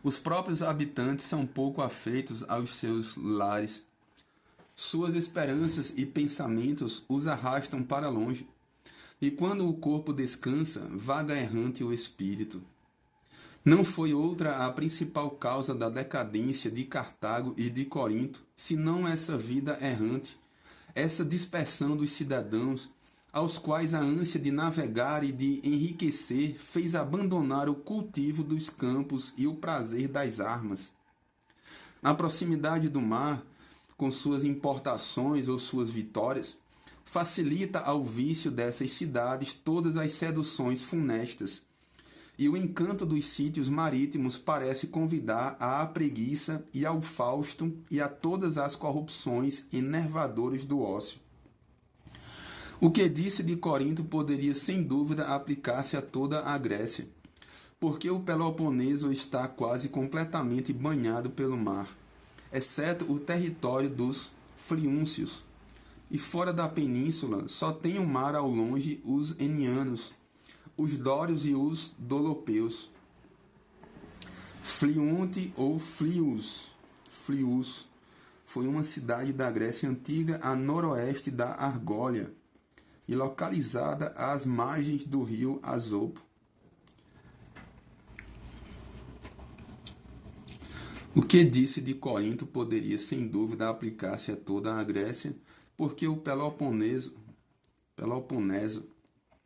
Os próprios habitantes são pouco afeitos aos seus lares. Suas esperanças e pensamentos os arrastam para longe. E quando o corpo descansa, vaga errante o espírito. Não foi outra a principal causa da decadência de Cartago e de Corinto, senão essa vida errante, essa dispersão dos cidadãos, aos quais a ânsia de navegar e de enriquecer fez abandonar o cultivo dos campos e o prazer das armas. A proximidade do mar, com suas importações ou suas vitórias, facilita ao vício dessas cidades todas as seduções funestas, e o encanto dos sítios marítimos parece convidar à preguiça e ao fausto e a todas as corrupções enervadoras do ócio. O que disse de Corinto poderia sem dúvida aplicar-se a toda a Grécia, porque o Peloponeso está quase completamente banhado pelo mar, exceto o território dos Fliúncios, e fora da península só tem o mar ao longe os Enianos, os Dórios e os Dolopeus. Fliunte ou Flius foi uma cidade da Grécia Antiga a noroeste da Argólia e localizada às margens do rio Asopo. O que disse de Corinto poderia sem dúvida aplicar-se a toda a Grécia, porque o Peloponeso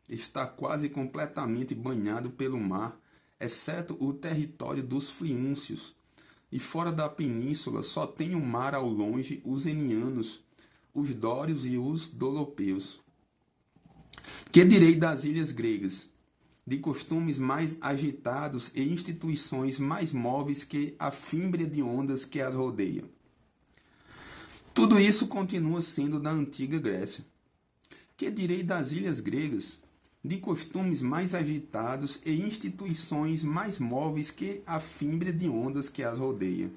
está quase completamente banhado pelo mar, exceto o território dos Fliúncios, e fora da península só tem o mar ao longe os Enianos, os Dórios e os Dolopeus. Que direi das ilhas gregas, de costumes mais agitados e instituições mais móveis que a fímbria de ondas que as rodeiam? Tudo isso continua sendo da antiga Grécia. Que direi das ilhas gregas, de costumes mais agitados e instituições mais móveis que a fímbria de ondas que as rodeia?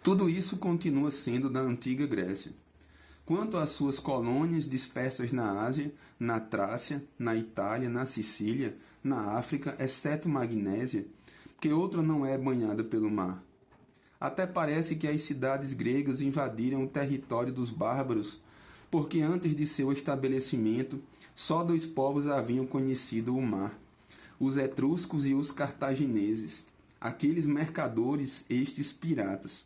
Tudo isso continua sendo da antiga Grécia. Quanto às suas colônias dispersas na Ásia, na Trácia, na Itália, na Sicília, na África, exceto Magnésia, que outra não é banhada pelo mar. Até parece que as cidades gregas invadiram o território dos bárbaros, porque antes de seu estabelecimento, só dois povos haviam conhecido o mar, os etruscos e os cartagineses, aqueles mercadores, estes piratas.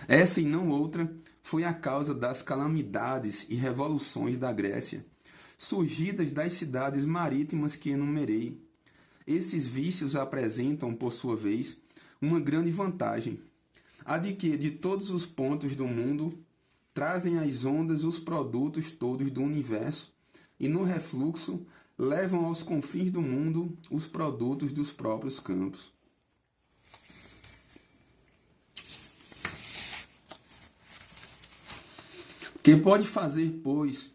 Essa e não outra foi a causa das calamidades e revoluções da Grécia, surgidas das cidades marítimas que enumerei. Esses vícios apresentam, por sua vez, uma grande vantagem, a de que, de todos os pontos do mundo, trazem às ondas os produtos todos do universo e, no refluxo, levam aos confins do mundo os produtos dos próprios campos. Que pode fazer, pois,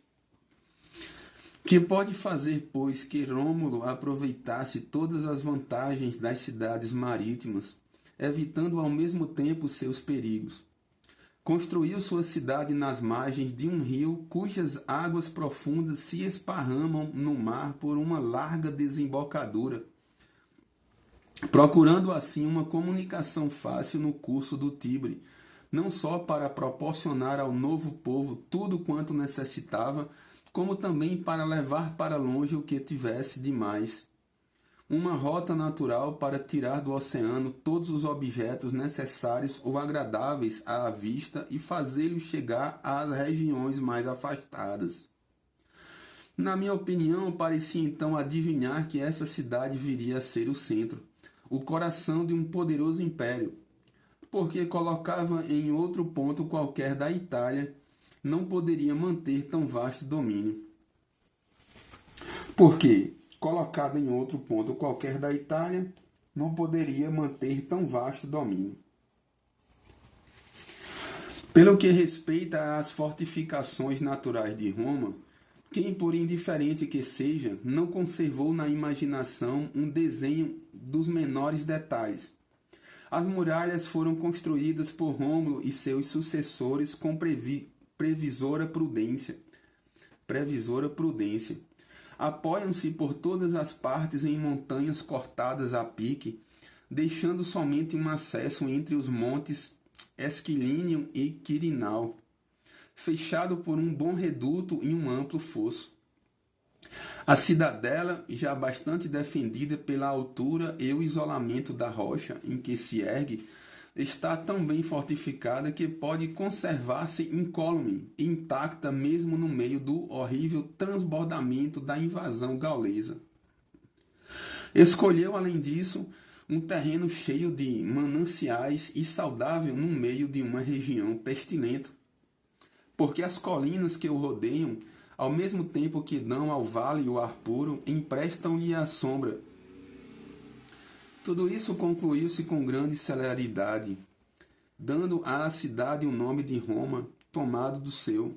que Rômulo aproveitasse todas as vantagens das cidades marítimas, evitando ao mesmo tempo seus perigos? Construiu sua cidade nas margens de um rio cujas águas profundas se esparramam no mar por uma larga desembocadura, procurando assim uma comunicação fácil no curso do Tibre, não só para proporcionar ao novo povo tudo quanto necessitava, como também para levar para longe o que tivesse de mais. Uma rota natural para tirar do oceano todos os objetos necessários ou agradáveis à vista e fazê-los chegar às regiões mais afastadas. Na minha opinião, parecia então adivinhar que essa cidade viria a ser o centro, o coração de um poderoso império, porque colocava em outro ponto qualquer da Itália, não poderia manter tão vasto domínio. Porque, colocado em outro ponto qualquer da Itália, não poderia manter tão vasto domínio. Pelo que respeita às fortificações naturais de Roma, quem, por indiferente que seja, não conservou na imaginação um desenho dos menores detalhes, As muralhas foram construídas por Rômulo e seus sucessores com previsora prudência. Apoiam-se por todas as partes em montanhas cortadas a pique, deixando somente um acesso entre os montes Esquilínio e Quirinal, fechado por um bom reduto e um amplo fosso. A cidadela, já bastante defendida pela altura e o isolamento da rocha em que se ergue, está tão bem fortificada que pode conservar-se incólume, intacta mesmo no meio do horrível transbordamento da invasão gaulesa. Escolheu, além disso, um terreno cheio de mananciais e saudável no meio de uma região pestilenta, porque as colinas que o rodeiam, ao mesmo tempo que dão ao vale o ar puro, emprestam-lhe a sombra. Tudo isso concluiu-se com grande celeridade, dando à cidade o nome de Roma, tomado do seu.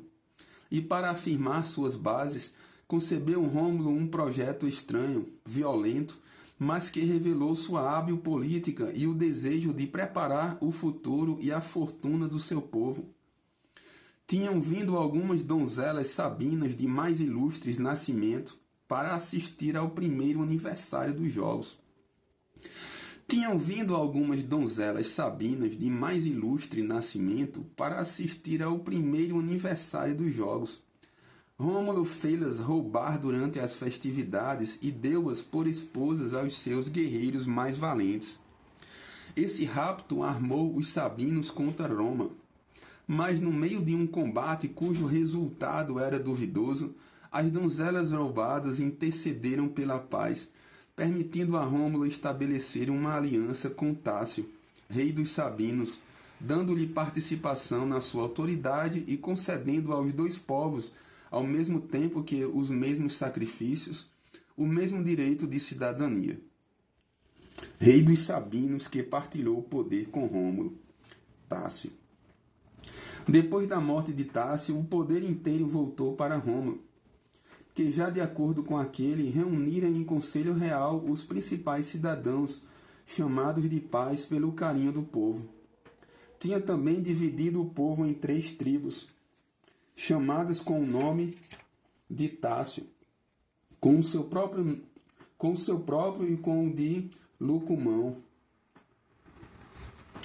E para afirmar suas bases, concebeu Rômulo um projeto estranho, violento, mas que revelou sua hábil política e o desejo de preparar o futuro e a fortuna do seu povo. Tinham vindo algumas donzelas sabinas de mais ilustres nascimento para assistir ao primeiro aniversário dos jogos. Tinham vindo algumas donzelas sabinas de mais ilustre nascimento para assistir ao primeiro aniversário dos jogos. Rômulo fê-las roubar durante as festividades e deu-as por esposas aos seus guerreiros mais valentes. Esse rapto armou os sabinos contra Roma, mas no meio de um combate cujo resultado era duvidoso, as donzelas roubadas intercederam pela paz, permitindo a Rômulo estabelecer uma aliança com Tácio, rei dos Sabinos, dando-lhe participação na sua autoridade e concedendo aos dois povos, ao mesmo tempo que os mesmos sacrifícios, o mesmo direito de cidadania. Rei dos Sabinos que partilhou o poder com Rômulo, Tácio. Depois da morte de Tácio, o poder inteiro voltou para Rômulo, que já de acordo com aquele, reunira em conselho real os principais cidadãos, chamados de pais pelo carinho do povo. Tinha também dividido o povo em 3 tribos, chamadas com o nome de Tácio, com o seu próprio e com o de Lucumão,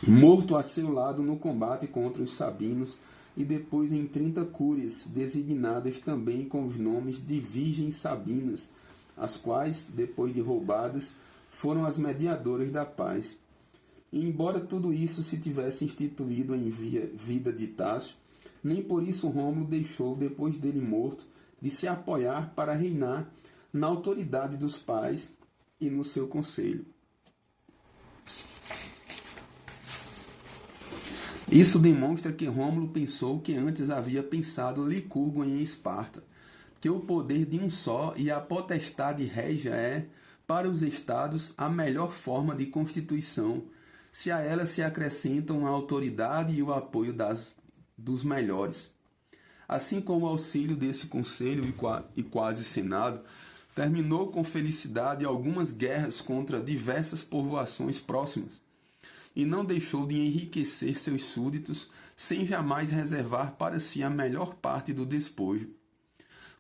morto a seu lado no combate contra os Sabinos, e depois em 30 cúrias, designadas também com os nomes de Virgens Sabinas, as quais, depois de roubadas, foram as mediadoras da paz. E embora tudo isso se tivesse instituído em vida de Tácio, nem por isso Rômulo deixou, depois dele morto, de se apoiar para reinar na autoridade dos pais e no seu conselho. Isso demonstra que Rômulo pensou que antes havia pensado Licurgo em Esparta, que o poder de um só e a potestade régia é, para os estados, a melhor forma de constituição, se a ela se acrescentam a autoridade e o apoio dos melhores. Assim como o auxílio desse conselho e quase senado, terminou com felicidade algumas guerras contra diversas povoações próximas, e não deixou de enriquecer seus súditos sem jamais reservar para si a melhor parte do despojo.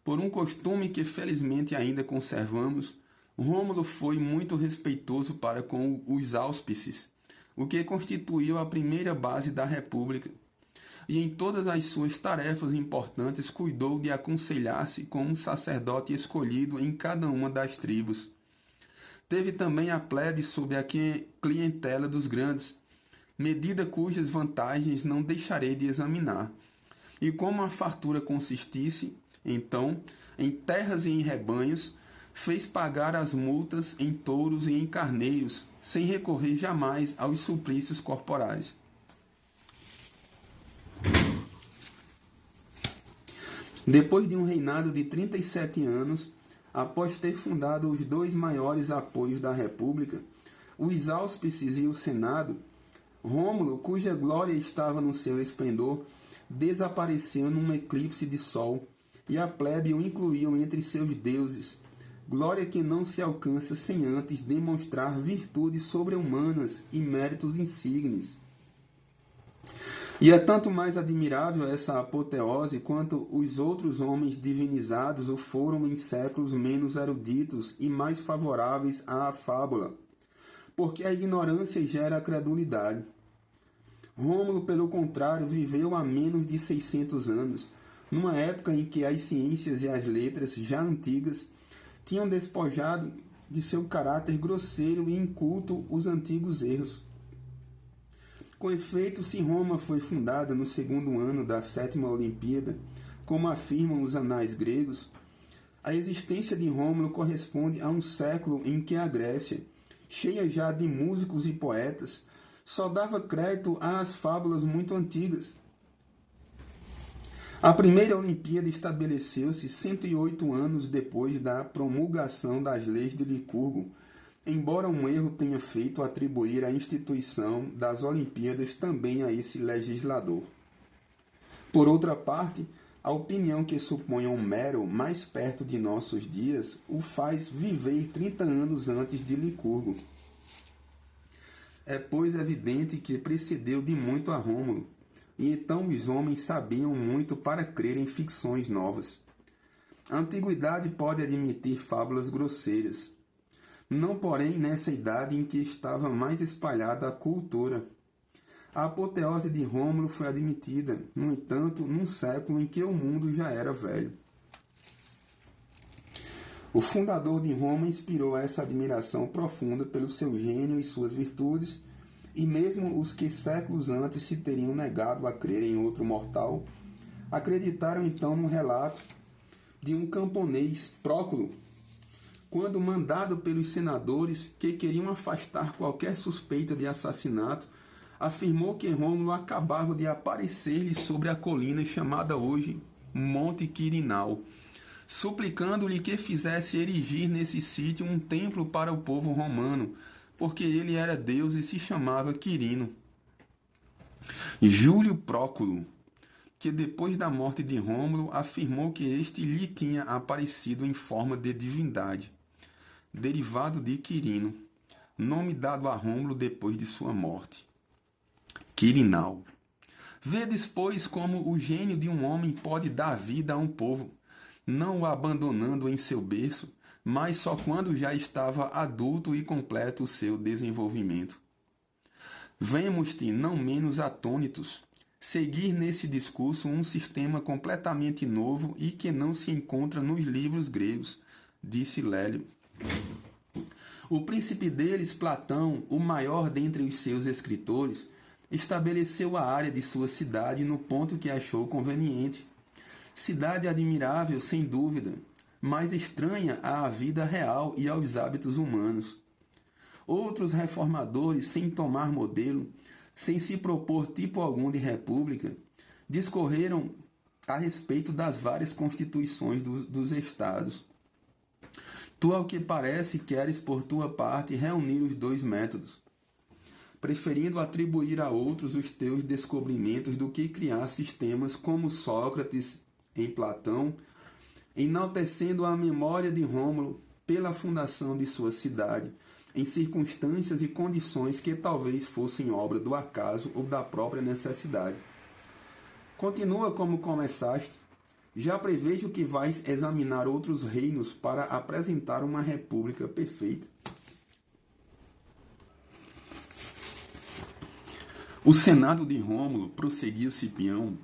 Por um costume que felizmente ainda conservamos, Rômulo foi muito respeitoso para com os áuspices, o que constituiu a primeira base da República, e em todas as suas tarefas importantes cuidou de aconselhar-se com um sacerdote escolhido em cada uma das tribos. Teve também a plebe sob a clientela dos grandes, medida cujas vantagens não deixarei de examinar. E como a fartura consistisse, então, em terras e em rebanhos, fez pagar as multas em touros e em carneiros, sem recorrer jamais aos suplícios corporais. Depois de um reinado de 37 anos, após ter fundado os 2 maiores apoios da República, os áuspices e o Senado, Rômulo, cuja glória estava no seu esplendor, desapareceu num eclipse de sol, e a plebe o incluiu entre seus deuses, glória que não se alcança sem antes demonstrar virtudes sobre-humanas e méritos insígnes. E é tanto mais admirável essa apoteose quanto os outros homens divinizados o foram em séculos menos eruditos e mais favoráveis à fábula, porque a ignorância gera a credulidade. Rômulo, pelo contrário, viveu há menos de 600 anos, numa época em que as ciências e as letras, já antigas, tinham despojado de seu caráter grosseiro e inculto os antigos erros. Com efeito, se Roma foi fundada no segundo ano da 7ª Olimpíada, como afirmam os anais gregos, a existência de Rômulo corresponde a um século em que a Grécia, cheia já de músicos e poetas, só dava crédito às fábulas muito antigas. A primeira Olimpíada estabeleceu-se 108 anos depois da promulgação das leis de Licurgo, embora um erro tenha feito atribuir a instituição das Olimpíadas também a esse legislador. Por outra parte, a opinião que supõe Homero mais perto de nossos dias o faz viver 30 anos antes de Licurgo. É, pois, evidente que precedeu de muito a Rômulo, e então os homens sabiam muito para crer em ficções novas. A antiguidade pode admitir fábulas grosseiras, não porém nessa idade em que estava mais espalhada a cultura. A apoteose de Rômulo foi admitida, no entanto, num século em que o mundo já era velho. O fundador de Roma inspirou essa admiração profunda pelo seu gênio e suas virtudes, e mesmo os que séculos antes se teriam negado a crer em outro mortal, acreditaram então no relato de um camponês, Próculo, quando mandado pelos senadores que queriam afastar qualquer suspeita de assassinato, afirmou que Rômulo acabava de aparecer-lhe sobre a colina chamada hoje Monte Quirinal, suplicando-lhe que fizesse erigir nesse sítio um templo para o povo romano, porque ele era Deus e se chamava Quirino. Júlio Próculo, que depois da morte de Rômulo afirmou que este lhe tinha aparecido em forma de divindade, derivado de Quirino, nome dado a Rômulo depois de sua morte. Quirinal. Vedes, pois, como o gênio de um homem pode dar vida a um povo, não o abandonando em seu berço, mas só quando já estava adulto e completo o seu desenvolvimento. Vemos-te, não menos atônitos, seguir nesse discurso um sistema completamente novo e que não se encontra nos livros gregos, disse Lélio. O príncipe deles, Platão, o maior dentre os seus escritores, estabeleceu a área de sua cidade no ponto que achou conveniente. Cidade admirável, sem dúvida, mas estranha à vida real e aos hábitos humanos. Outros reformadores, sem tomar modelo, sem se propor tipo algum de república, discorreram a respeito das várias constituições dos estados. Tu, ao que parece, queres, por tua parte, reunir os dois métodos, preferindo atribuir a outros os teus descobrimentos do que criar sistemas como Sócrates em Platão, enaltecendo a memória de Rômulo pela fundação de sua cidade, em circunstâncias e condições que talvez fossem obra do acaso ou da própria necessidade. Continua como começaste. Já prevejo que vais examinar outros reinos para apresentar uma república perfeita. O senado de Rômulo, prosseguiu Cipião,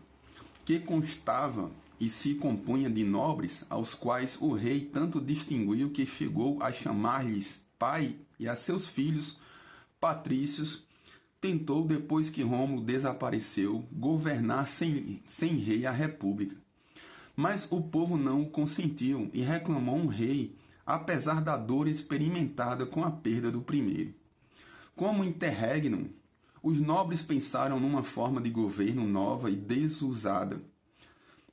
que constava e se compunha de nobres, aos quais o rei tanto distinguiu que chegou a chamar-lhes pai e a seus filhos, patrícios, tentou, depois que Rômulo desapareceu, governar sem rei a república. Mas o povo não o consentiu e reclamou um rei, apesar da dor experimentada com a perda do primeiro. Como interregnum, os nobres pensaram numa forma de governo nova e desusada.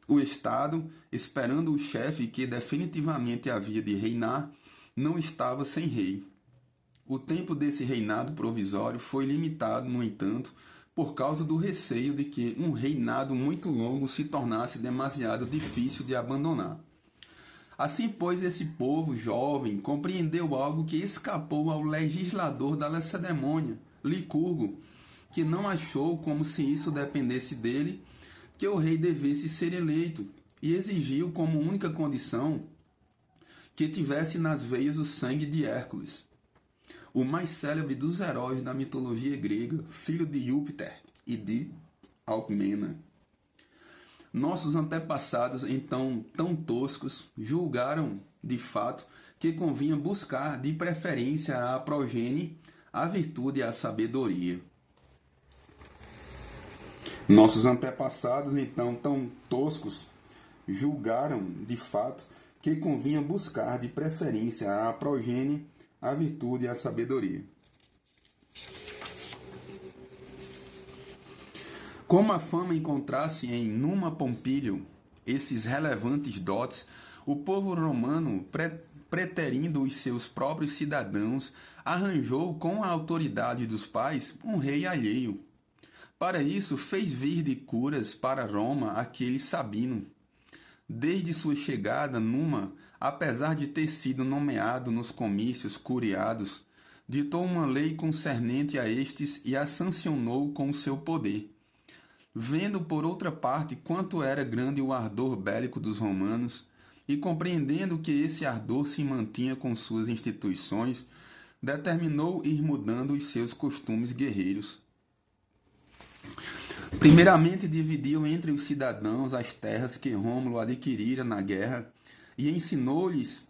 O Estado, esperando o chefe que definitivamente havia de reinar, não estava sem rei. O tempo desse reinado provisório foi limitado, no entanto, por causa do receio de que um reinado muito longo se tornasse demasiado difícil de abandonar. Assim, pois, esse povo jovem compreendeu algo que escapou ao legislador da Lacedemônia, Licurgo, que não achou como se isso dependesse dele que o rei devesse ser eleito, e exigiu como única condição que tivesse nas veias o sangue de Hércules, o mais célebre dos heróis da mitologia grega, filho de Júpiter e de Alcmena. Nossos antepassados, então tão toscos, julgaram, de fato, que convinha buscar, de preferência, a progenie, a virtude e a sabedoria. Nossos antepassados, então tão toscos, julgaram, de fato, que convinha buscar, de preferência, a progenie, a virtude e a sabedoria. Como a fama encontrasse em Numa Pompílio esses relevantes dotes, o povo romano, preterindo os seus próprios cidadãos, arranjou com a autoridade dos pais um rei alheio. Para isso, fez vir de curas para Roma aquele Sabino. Desde sua chegada, Numa, apesar de ter sido nomeado nos comícios curiados, ditou uma lei concernente a estes e a sancionou com o seu poder. Vendo, por outra parte, quanto era grande o ardor bélico dos romanos, e compreendendo que esse ardor se mantinha com suas instituições, determinou ir mudando os seus costumes guerreiros. Primeiramente, dividiu entre os cidadãos as terras que Rômulo adquirira na guerra, e ensinou-lhes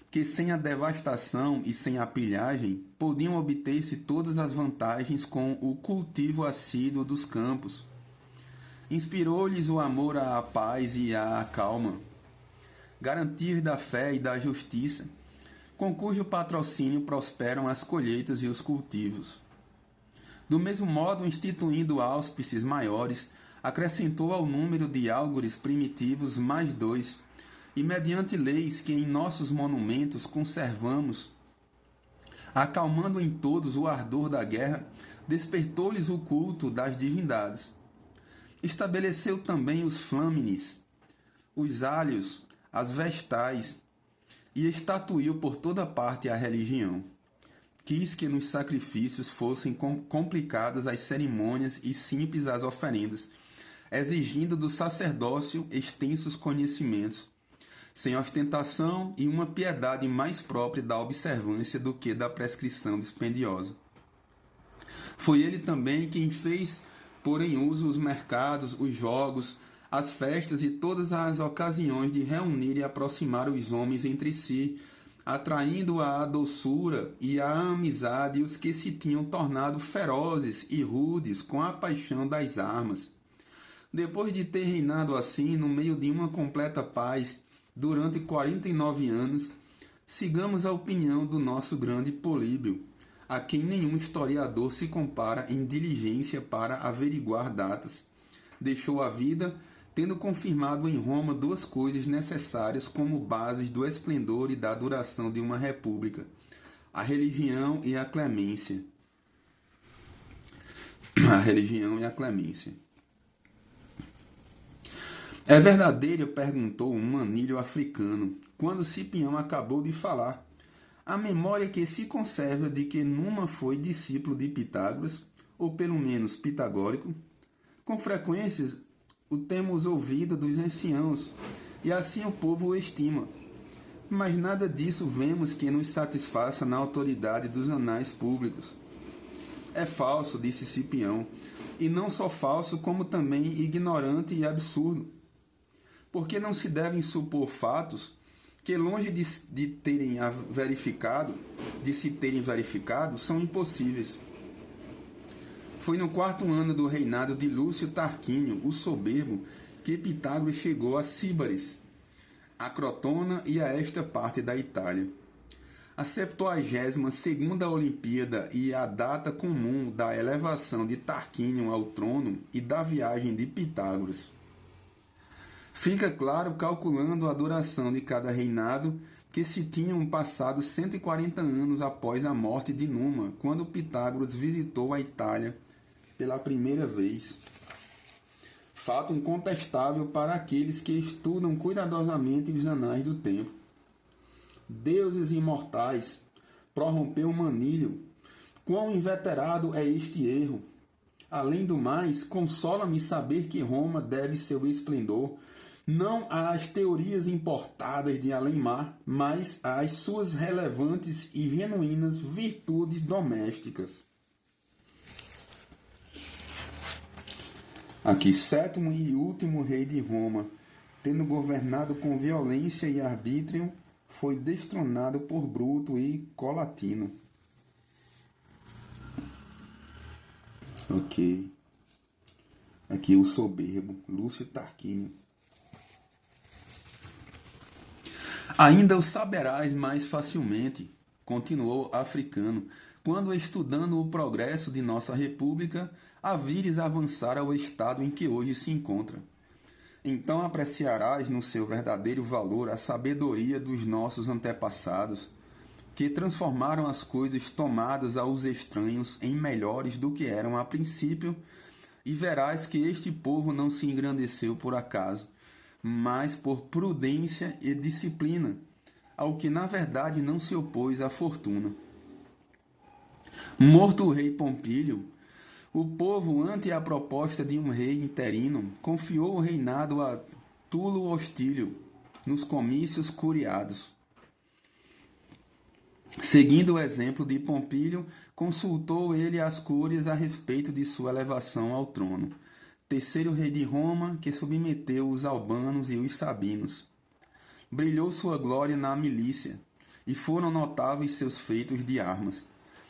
que sem a devastação e sem a pilhagem podiam obter-se todas as vantagens com o cultivo assíduo dos campos. Inspirou-lhes o amor à paz e à calma, garantir da fé e da justiça, com cujo patrocínio prosperam as colheitas e os cultivos. Do mesmo modo, instituindo auspícios maiores, acrescentou ao número de álgures primitivos mais 2, e mediante leis que em nossos monumentos conservamos, acalmando em todos o ardor da guerra, despertou-lhes o culto das divindades. Estabeleceu também os flâmines, os álios, as vestais, e estatuiu por toda parte a religião. Quis que nos sacrifícios fossem complicadas as cerimônias e simples as oferendas, exigindo do sacerdócio extensos conhecimentos, sem ostentação e uma piedade mais própria da observância do que da prescrição dispendiosa. Foi ele também quem fez pôr em uso os mercados, os jogos, as festas e todas as ocasiões de reunir e aproximar os homens entre si, atraindo à doçura e à amizade os que se tinham tornado ferozes e rudes com a paixão das armas. Depois de ter reinado assim, no meio de uma completa paz, durante 49 anos, sigamos a opinião do nosso grande Políbio, a quem nenhum historiador se compara em diligência para averiguar datas. Deixou a vida, tendo confirmado em Roma 2 coisas necessárias como bases do esplendor e da duração de uma república: a religião e a clemência. A religião e a clemência. É verdadeiro? Perguntou um manilho africano, quando Cipião acabou de falar. A memória que se conserva de que Numa foi discípulo de Pitágoras, ou pelo menos pitagórico. Com frequência o temos ouvido dos anciãos, e assim o povo o estima. Mas nada disso vemos que nos satisfaça na autoridade dos anais públicos. É falso, disse Cipião, e não só falso, como também ignorante e absurdo. Porque não se devem supor fatos que, longe de se terem verificado, são impossíveis. Foi no 4º ano do reinado de Lúcio Tarquínio, o soberbo, que Pitágoras chegou a Síbaris, a Crotona e a esta parte da Itália. A 72ª Olimpíada e a data comum da elevação de Tarquínio ao trono e da viagem de Pitágoras. Fica claro, calculando a duração de cada reinado, que se tinham passado 140 anos após a morte de Numa, quando Pitágoras visitou a Itália pela primeira vez. Fato incontestável para aqueles que estudam cuidadosamente os anais do tempo. deuses imortais, prorrompeu Manílio. Quão inveterado é este erro! Além do mais, consola-me saber que Roma deve seu esplendor não às teorias importadas de além-mar, mas às suas relevantes e genuínas virtudes domésticas. Aqui, sétimo e último rei de Roma, tendo governado com violência e arbítrio, foi destronado por Bruto e Colatino. Ok. Aqui o soberbo, Lúcio Tarquínio. Ainda o saberás mais facilmente, continuou Africano, quando estudando o progresso de nossa república, a vires avançar ao estado em que hoje se encontra. Então apreciarás no seu verdadeiro valor a sabedoria dos nossos antepassados, que transformaram as coisas tomadas aos estranhos em melhores do que eram a princípio, e verás que este povo não se engrandeceu por acaso, mas por prudência e disciplina, ao que na verdade não se opôs à fortuna. Morto o rei Pompílio, o povo, ante a proposta de um rei interino, confiou o reinado a Tulo Hostílio, nos comícios curiados. Seguindo o exemplo de Pompílio, consultou ele as cúrias a respeito de sua elevação ao trono. Terceiro rei de Roma, que submeteu os albanos e os sabinos. Brilhou sua glória na milícia, e foram notáveis seus feitos de armas.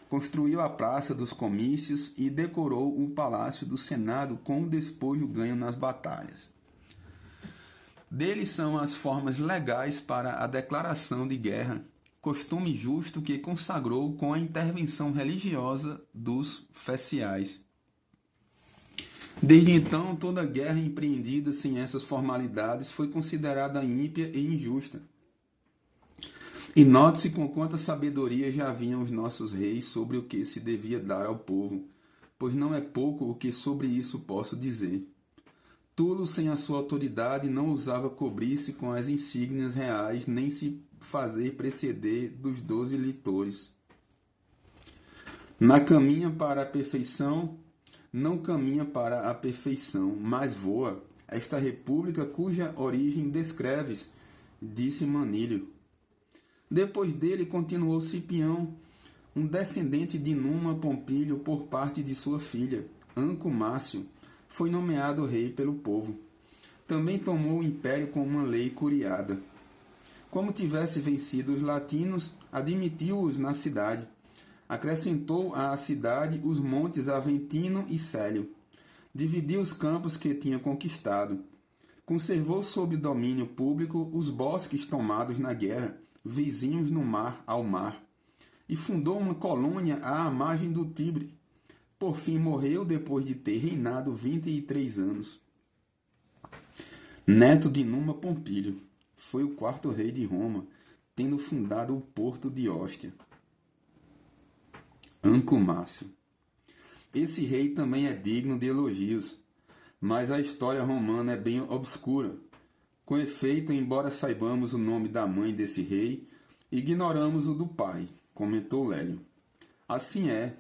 Construiu a praça dos comícios e decorou o palácio do Senado com o despojo ganho nas batalhas. Dele são as formas legais para a declaração de guerra, costume justo que consagrou com a intervenção religiosa dos feciais. Desde então, toda guerra empreendida sem essas formalidades foi considerada ímpia e injusta. E note-se com quanta sabedoria já vinham os nossos reis sobre o que se devia dar ao povo, pois não é pouco o que sobre isso posso dizer. Tulo, sem a sua autoridade, não ousava cobrir-se com as insígnias reais, nem se fazer preceder dos 12 litores. Na caminha para a perfeição, não caminha para a perfeição, mas voa, esta república cuja origem descreves, disse Manílio. Depois dele continuou Cipião, um descendente de Numa Pompílio por parte de sua filha, Anco Márcio, foi nomeado rei pelo povo. Também tomou o império com uma lei curiada. Como tivesse vencido os latinos, admitiu-os na cidade. Acrescentou à cidade os montes Aventino e Célio. Dividiu os campos que tinha conquistado. Conservou sob domínio público os bosques tomados na guerra, vizinhos no mar ao mar. E fundou uma colônia à margem do Tibre. Por fim morreu depois de ter reinado 23 anos. Neto de Numa Pompílio, foi o quarto rei de Roma, tendo fundado o porto de Ostia. Anco Márcio. Esse rei também é digno de elogios, mas a história romana é bem obscura. Com efeito, embora saibamos o nome da mãe desse rei, ignoramos o do pai, comentou Lélio. Assim é,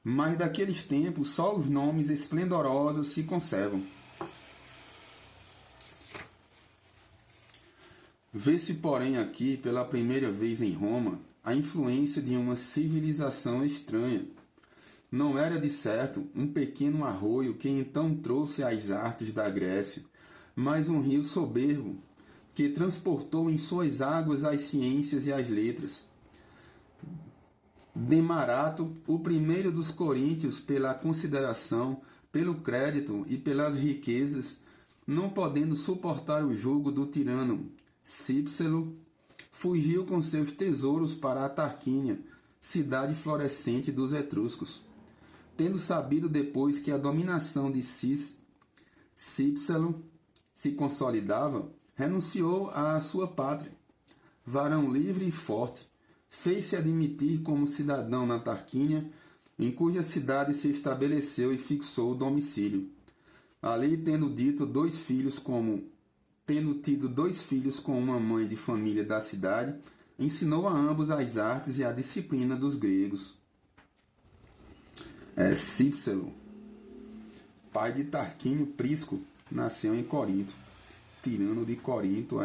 mas daqueles tempos só os nomes esplendorosos se conservam. Vê-se, porém, aqui, pela primeira vez em Roma, a influência de uma civilização estranha. Não era, de certo, um pequeno arroio que então trouxe as artes da Grécia, mas um rio soberbo, que transportou em suas águas as ciências e as letras. Demarato, o primeiro dos coríntios pela consideração, pelo crédito e pelas riquezas, não podendo suportar o jugo do tirano Cípselo, fugiu com seus tesouros para a Tarquínia, cidade florescente dos etruscos. Tendo sabido depois que a dominação de Cípselo se consolidava, renunciou à sua pátria. Varão livre e forte, fez-se admitir como cidadão na Tarquínia, em cuja cidade se estabeleceu e fixou o domicílio. Ali, tendo tido dois filhos com uma mãe de família da cidade, ensinou a ambos as artes e a disciplina dos gregos. Cícero, pai de Tarquínio Prisco, nasceu em Corinto. Tirano de Corinto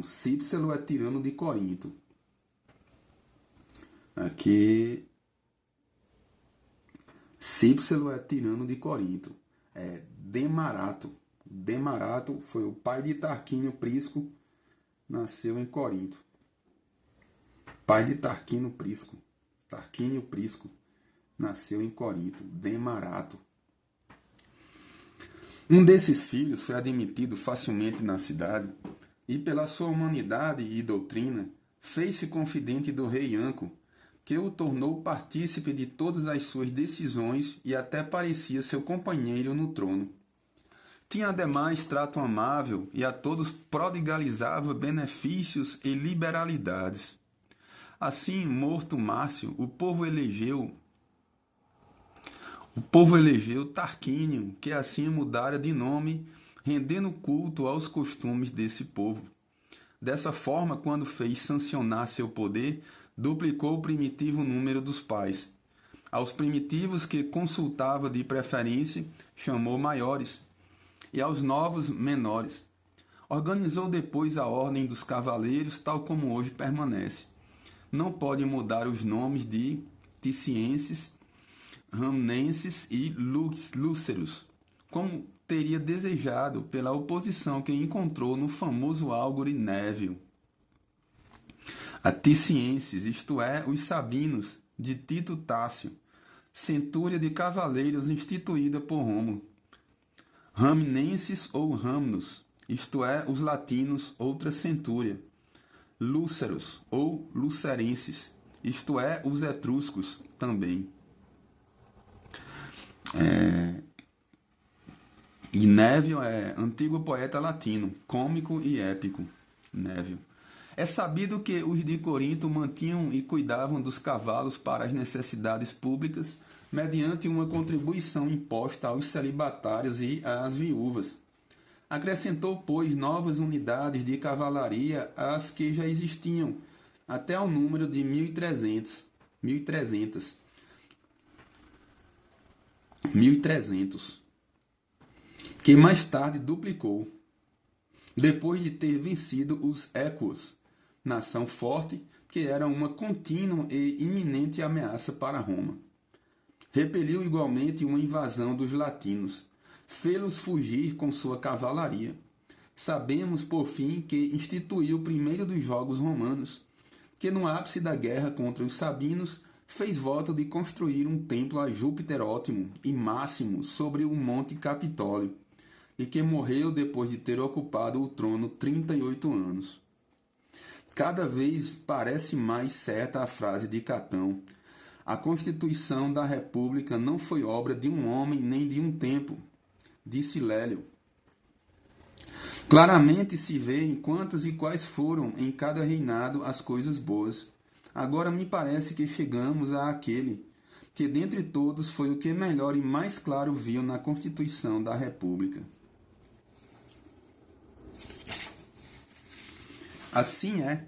Cícero é tirano de Corinto. Aqui, Cícero é tirano de Corinto. Demarato foi o pai de Tarquínio Prisco, nasceu em Corinto. Pai de Tarquínio Prisco, nasceu em Corinto. Demarato. Um desses filhos foi admitido facilmente na cidade e, pela sua humanidade e doutrina, fez-se confidente do rei Anco, que o tornou partícipe de todas as suas decisões e até parecia seu companheiro no trono. Tinha ademais trato amável e a todos prodigalizava benefícios e liberalidades. Assim, morto Márcio, o povo elegeu Tarquínio, que assim mudara de nome, rendendo culto aos costumes desse povo. Dessa forma, quando fez sancionar seu poder, duplicou o primitivo número dos pais. Aos primitivos que consultava de preferência, chamou maiores, e aos novos, menores. Organizou depois a ordem dos cavaleiros, tal como hoje permanece. Não pode mudar os nomes de Ticienses, Ramnenses e Lúceros, como teria desejado pela oposição que encontrou no famoso Álgore Névio. A Ticienses, isto é, os Sabinos, de Tito Tácio, centúria de cavaleiros instituída por Rômulo. Ramnenses ou Ramnos, isto é, os latinos, outra centúria. Lúceros ou Lucerenses, isto é, os etruscos, também. E Névio é antigo poeta latino, cômico e épico. Névio. É sabido que os de Corinto mantinham e cuidavam dos cavalos para as necessidades públicas, mediante uma contribuição imposta aos celibatários e às viúvas. Acrescentou, pois, novas unidades de cavalaria às que já existiam, até ao número de 1.300, que mais tarde duplicou, depois de ter vencido os Équos, nação forte que era uma contínua e iminente ameaça para Roma. Repeliu igualmente uma invasão dos latinos, fê-los fugir com sua cavalaria. Sabemos, por fim, que instituiu o primeiro dos jogos romanos, que no ápice da guerra contra os sabinos fez voto de construir um templo a Júpiter Ótimo e Máximo sobre o Monte Capitólio, e que morreu depois de ter ocupado o trono 38 anos. Cada vez parece mais certa a frase de Catão: a Constituição da República não foi obra de um homem nem de um tempo, disse Lélio. Claramente se vê em quantas e quais foram em cada reinado as coisas boas. Agora me parece que chegamos àquele que dentre todos foi o que melhor e mais claro viu na Constituição da República. Assim é,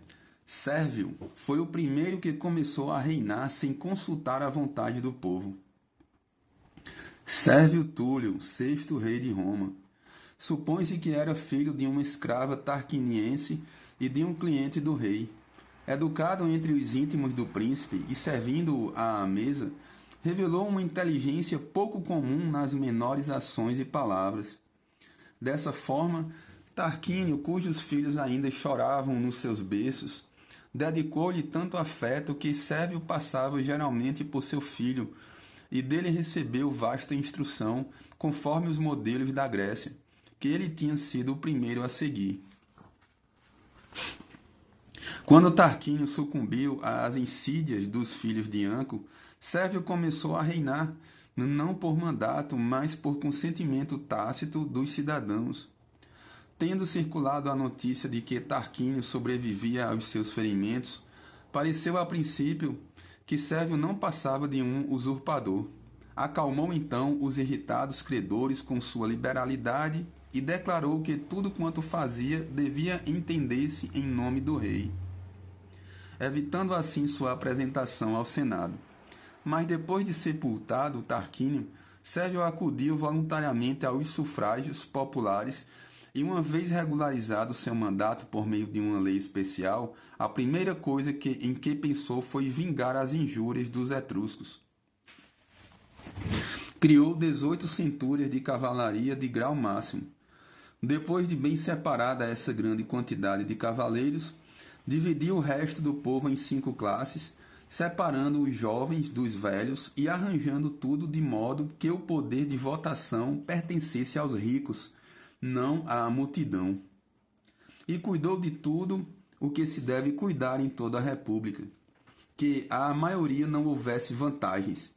Sérvio foi o primeiro que começou a reinar sem consultar a vontade do povo. Sérvio Túlio, sexto rei de Roma. Supõe-se que era filho de uma escrava tarquiniense e de um cliente do rei. Educado entre os íntimos do príncipe e servindo-o à mesa, revelou uma inteligência pouco comum nas menores ações e palavras. Dessa forma, Tarquínio, cujos filhos ainda choravam nos seus berços, dedicou-lhe tanto afeto que Sérvio passava geralmente por seu filho e dele recebeu vasta instrução, conforme os modelos da Grécia, que ele tinha sido o primeiro a seguir. Quando Tarquínio sucumbiu às insídias dos filhos de Anco, Sérvio começou a reinar, não por mandato, mas por consentimento tácito dos cidadãos. Tendo circulado a notícia de que Tarquínio sobrevivia aos seus ferimentos, pareceu a princípio que Sérvio não passava de um usurpador. Acalmou então os irritados credores com sua liberalidade e declarou que tudo quanto fazia devia entender-se em nome do rei, evitando assim sua apresentação ao Senado. Mas depois de sepultado Tarquínio, Sérgio acudiu voluntariamente aos sufrágios populares e, uma vez regularizado seu mandato por meio de uma lei especial, a primeira coisa em que pensou foi vingar as injúrias dos etruscos. Criou 18 centúrias de cavalaria de grau máximo. Depois de bem separada essa grande quantidade de cavaleiros, dividiu o resto do povo em 5 classes, separando os jovens dos velhos e arranjando tudo de modo que o poder de votação pertencesse aos ricos, não à multidão. E cuidou de tudo o que se deve cuidar em toda a república, que à maioria não houvesse vantagens.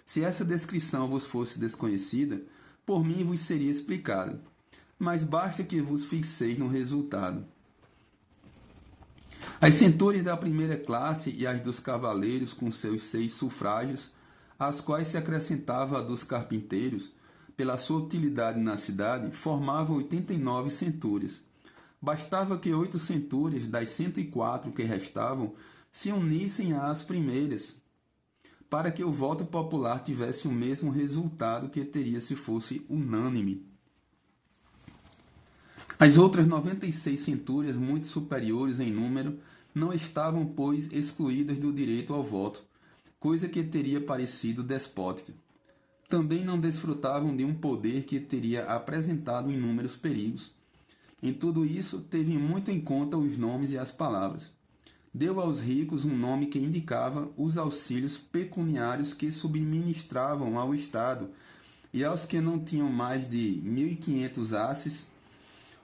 Se essa descrição vos fosse desconhecida, por mim vos seria explicada, mas basta que vos fixeis no resultado. As centúrias da primeira classe e as dos cavaleiros com seus 6 sufrágios, às quais se acrescentava a dos carpinteiros, pela sua utilidade na cidade, formavam 89 centúrias. Bastava que 8 centúrias das 104 que restavam se unissem às primeiras, para que o voto popular tivesse o mesmo resultado que teria se fosse unânime. As outras 96 centúrias, muito superiores em número, não estavam, pois, excluídas do direito ao voto, coisa que teria parecido despótica. Também não desfrutavam de um poder que teria apresentado inúmeros perigos. Em tudo isso, teve muito em conta os nomes e as palavras. Deu aos ricos um nome que indicava os auxílios pecuniários que subministravam ao Estado, e aos que não tinham mais de 1.500 asses,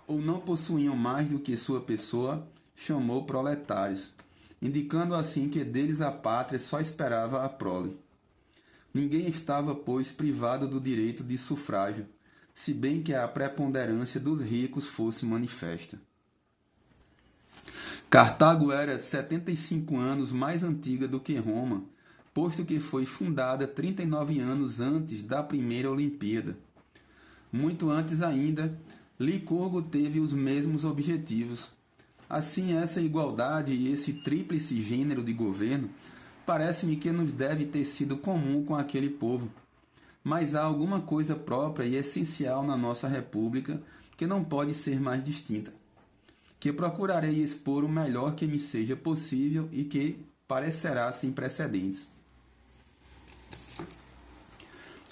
ou não possuíam mais do que sua pessoa, chamou proletários, indicando assim que deles a pátria só esperava a prole. Ninguém estava, pois, privado do direito de sufrágio, se bem que a preponderância dos ricos fosse manifesta. Cartago era 75 anos mais antiga do que Roma, posto que foi fundada 39 anos antes da primeira Olimpíada. Muito antes ainda, Licurgo teve os mesmos objetivos. Assim, essa igualdade e esse tríplice gênero de governo parece-me que nos deve ter sido comum com aquele povo. Mas há alguma coisa própria e essencial na nossa república que não pode ser mais distinta, que procurarei expor o melhor que me seja possível e que parecerá sem precedentes.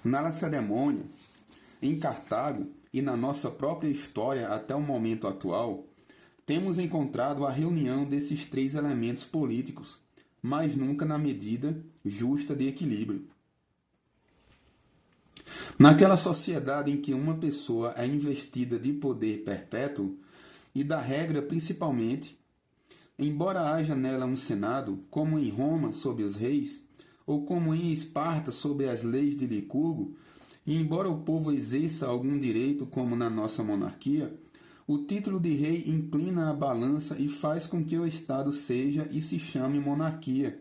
Na Lacedemônia, em Cartago e na nossa própria história até o momento atual, temos encontrado a reunião desses 3 elementos políticos, mas nunca na medida justa de equilíbrio. Naquela sociedade em que uma pessoa é investida de poder perpétuo, e da regra principalmente, embora haja nela um senado, como em Roma sob os reis, ou como em Esparta sob as leis de Licurgo, e embora o povo exerça algum direito como na nossa monarquia, o título de rei inclina a balança e faz com que o Estado seja e se chame monarquia.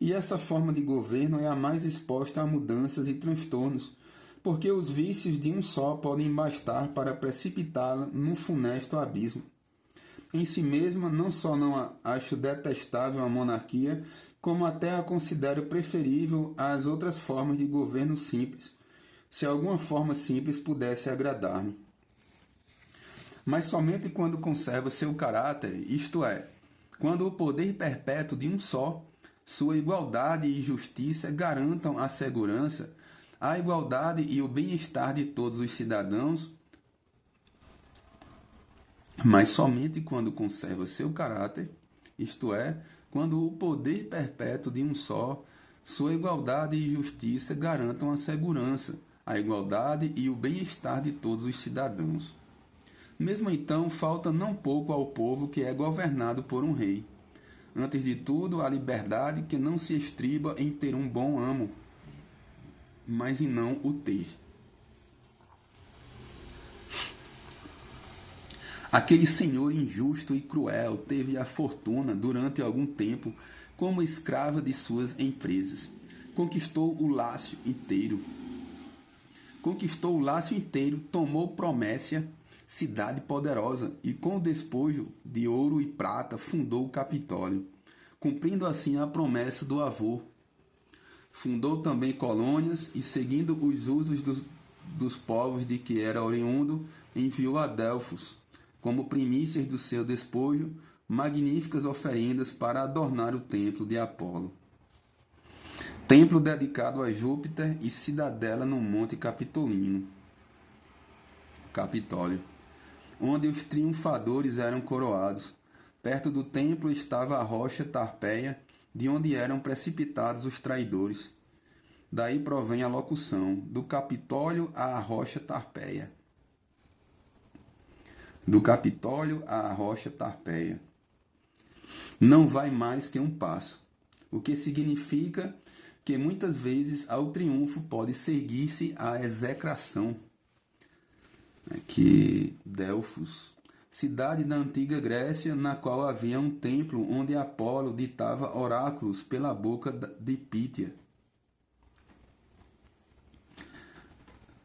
E essa forma de governo é a mais exposta a mudanças e transtornos, porque os vícios de um só podem bastar para precipitá-la num funesto abismo. Em si mesma, não só não acho detestável a monarquia, como até a considero preferível às outras formas de governo simples, se alguma forma simples pudesse agradar-me. Mas somente quando conserva seu caráter, isto é, quando o poder perpétuo de um só, sua igualdade e justiça garantam a segurança, a igualdade e o bem-estar de todos os cidadãos, mas somente quando conserva seu caráter, isto é, quando o poder perpétuo de um só, sua igualdade e justiça garantam a segurança, a igualdade e o bem-estar de todos os cidadãos. Mesmo então, falta não pouco ao povo que é governado por um rei. Antes de tudo, a liberdade que não se estriba em ter um bom amo, mas em não o ter. Aquele senhor injusto e cruel teve a fortuna, durante algum tempo, como escrava de suas empresas. Conquistou o Lácio inteiro. conquistou o laço inteiro, tomou Promécia, cidade poderosa, e com o despojo de ouro e prata fundou o Capitólio, cumprindo assim a promessa do avô. Fundou também colônias e, seguindo os usos dos povos de que era oriundo, enviou a Delfos, como primícias do seu despojo, magníficas oferendas para adornar o templo de Apolo. Templo dedicado a Júpiter e cidadela no Monte Capitolino, Capitólio, onde os triunfadores eram coroados. Perto do templo estava a rocha Tarpeia, de onde eram precipitados os traidores. Daí provém a locução, do Capitólio à rocha Tarpeia. Do Capitólio à rocha Tarpeia. Não vai mais que um passo, o que significa que muitas vezes ao triunfo pode seguir-se a execração. Que Delfos, cidade da antiga Grécia, na qual havia um templo onde Apolo ditava oráculos pela boca de Pítia.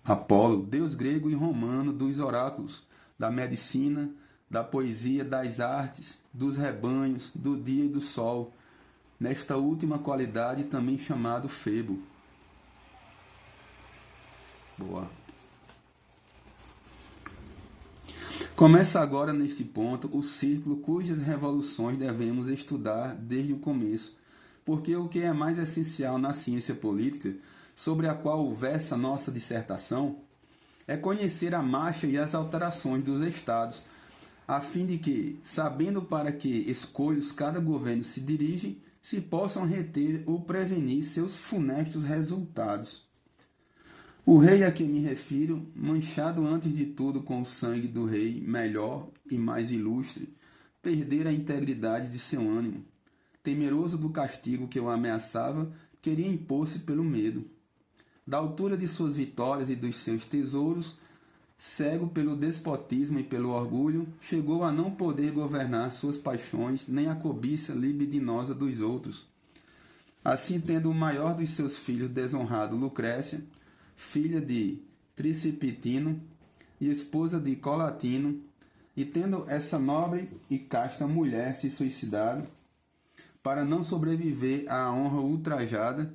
Apolo, deus grego e romano dos oráculos, da medicina, da poesia, das artes, dos rebanhos, do dia e do sol, nesta última qualidade também chamado Febo. Boa. Começa agora neste ponto o círculo cujas revoluções devemos estudar desde o começo, porque o que é mais essencial na ciência política, sobre a qual versa nossa dissertação, é conhecer a marcha e as alterações dos estados, a fim de que, sabendo para que escolhos cada governo se dirige, se possam reter ou prevenir seus funestos resultados. O rei a que me refiro, manchado antes de tudo com o sangue do rei melhor e mais ilustre, perdera a integridade de seu ânimo. Temeroso do castigo que o ameaçava, queria impor-se pelo medo. Da altura de suas vitórias e dos seus tesouros, cego pelo despotismo e pelo orgulho, chegou a não poder governar suas paixões nem a cobiça libidinosa dos outros. Assim, tendo o maior dos seus filhos desonrado Lucrécia, filha de Tricipitino e esposa de Colatino, e tendo essa nobre e casta mulher se suicidado, para não sobreviver à honra ultrajada,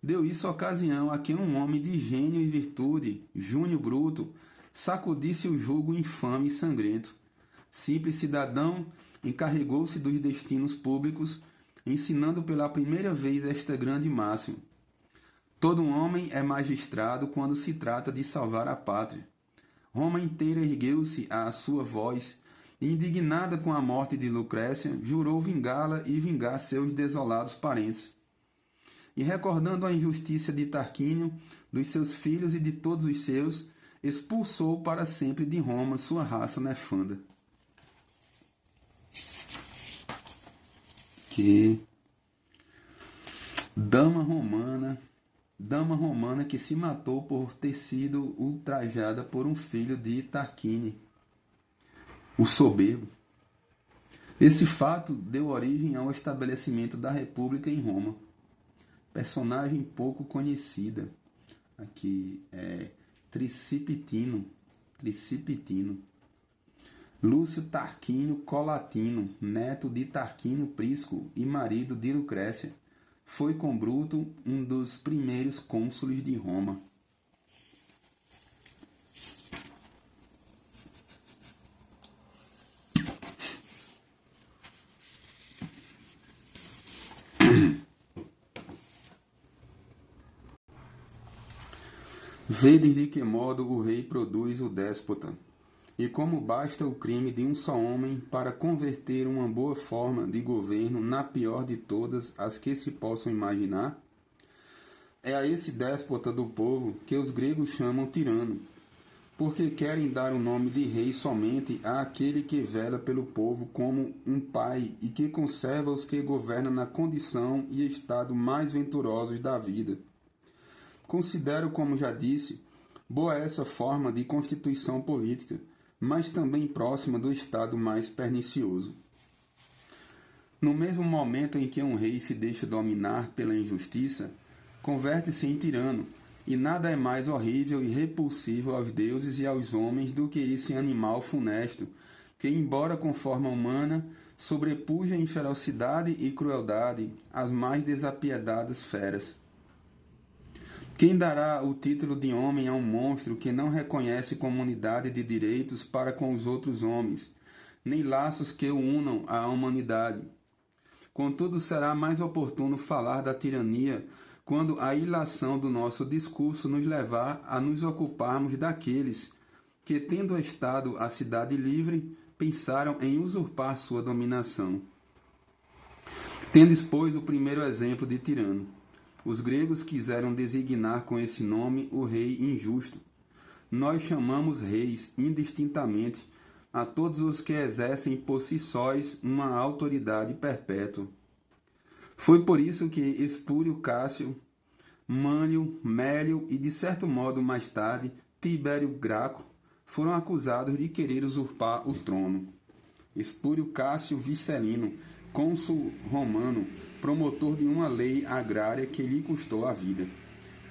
deu isso ocasião a que um homem de gênio e virtude, Júnio Bruto, sacudisse o jugo infame e sangrento. Simples cidadão, encarregou-se dos destinos públicos, ensinando pela primeira vez esta grande máxima: todo um homem é magistrado quando se trata de salvar a pátria. Roma inteira ergueu-se à sua voz, e, indignada com a morte de Lucrécia, jurou vingá-la e vingar seus desolados parentes. E recordando a injustiça de Tarquínio, dos seus filhos e de todos os seus, expulsou para sempre de Roma sua raça nefanda. Que dama romana que se matou por ter sido ultrajada por um filho de Tarquínio, o soberbo. Esse fato deu origem ao estabelecimento da República em Roma. Personagem pouco conhecida aqui é Tricipitino. Lúcio Tarquínio Colatino, neto de Tarquínio Prisco e marido de Lucrécia, foi com Bruto um dos primeiros cônsules de Roma. Vedes de que modo o rei produz o déspota, e como basta o crime de um só homem para converter uma boa forma de governo na pior de todas as que se possam imaginar? É a esse déspota do povo que os gregos chamam tirano, porque querem dar o nome de rei somente àquele que vela pelo povo como um pai e que conserva os que governam na condição e estado mais venturosos da vida. Considero, como já disse, boa essa forma de constituição política, mas também próxima do estado mais pernicioso. No mesmo momento em que um rei se deixa dominar pela injustiça, converte-se em tirano, E nada é mais horrível e repulsivo aos deuses e aos homens do que esse animal funesto, que, embora com forma humana, sobrepuja em ferocidade e crueldade as mais desapiedadas feras. Quem dará o título de homem a um monstro que não reconhece comunidade de direitos para com os outros homens, nem laços que o unam à humanidade? Contudo, será mais oportuno falar da tirania quando a ilação do nosso discurso nos levar a nos ocuparmos daqueles que, tendo estado a cidade livre, pensaram em usurpar sua dominação. Tendes, pois, o primeiro exemplo de tirano. Os gregos quiseram designar com esse nome o rei injusto. Nós chamamos reis, indistintamente, a todos os que exercem por si sóis uma autoridade perpétua. Foi por isso que Espúrio Cássio, Mânlio, Mélio e, de certo modo mais tarde, Tibério Graco foram acusados de querer usurpar o trono. Espúrio Cássio Vicelino, cônsul romano, promotor de uma lei agrária que lhe custou a vida.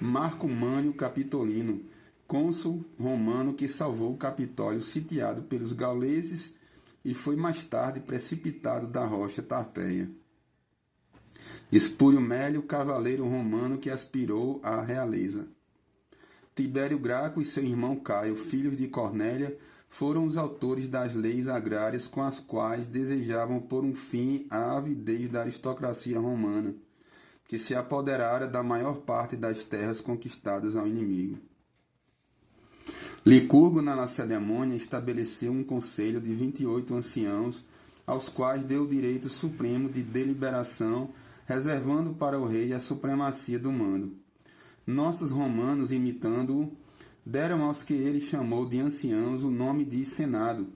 Marco Mânlio Capitolino, cônsul romano que salvou o Capitólio sitiado pelos gauleses e foi mais tarde precipitado da rocha Tarpeia. Espúrio Mélio, cavaleiro romano que aspirou à realeza. Tibério Graco e seu irmão Caio, filhos de Cornélia, foram os autores das leis agrárias com as quais desejavam pôr um fim à avidez da aristocracia romana, que se apoderara da maior parte das terras conquistadas ao inimigo. Licurgo, na Lacedemônia, estabeleceu um conselho de 28 anciãos, aos quais deu o direito supremo de deliberação, reservando para o rei a supremacia do mando. Nossos romanos, imitando-o, deram aos que ele chamou de anciãos o nome de senado,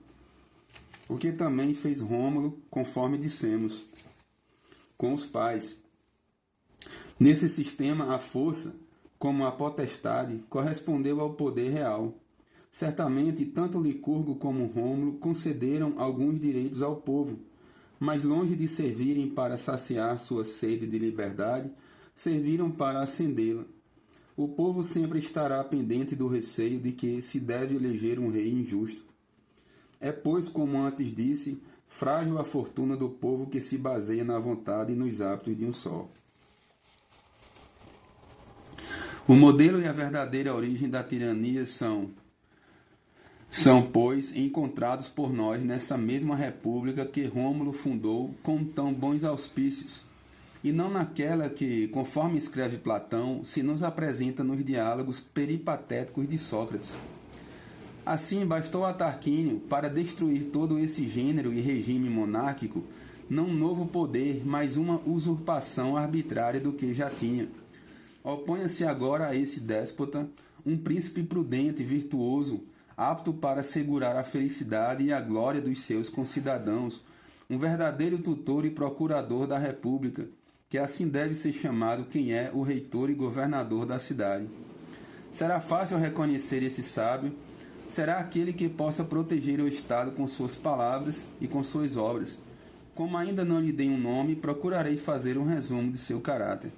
o que também fez Rômulo, conforme dissemos, com os pais. Nesse sistema, a força, como a potestade, correspondeu ao poder real. Certamente, tanto Licurgo como Rômulo concederam alguns direitos ao povo, mas longe de servirem para saciar sua sede de liberdade, serviram para acendê-la. O povo sempre estará pendente do receio de que se deve eleger um rei injusto. É, pois, como antes disse, frágil a fortuna do povo que se baseia na vontade e nos hábitos de um só. O modelo e a verdadeira origem da tirania são, pois, encontrados por nós nessa mesma república que Rômulo fundou com tão bons auspícios, e não naquela que, conforme escreve Platão, se nos apresenta nos diálogos peripatéticos de Sócrates. Assim, bastou a Tarquínio para destruir todo esse gênero e regime monárquico, não um novo poder, mas uma usurpação arbitrária do que já tinha. Oponha-se agora a esse déspota um príncipe prudente e virtuoso, apto para assegurar a felicidade e a glória dos seus concidadãos, um verdadeiro tutor e procurador da República, que assim deve ser chamado quem é o reitor e governador da cidade. Será fácil reconhecer esse sábio? Será aquele que possa proteger o Estado com suas palavras e com suas obras. Como ainda não lhe dei um nome, procurarei fazer um resumo de seu caráter.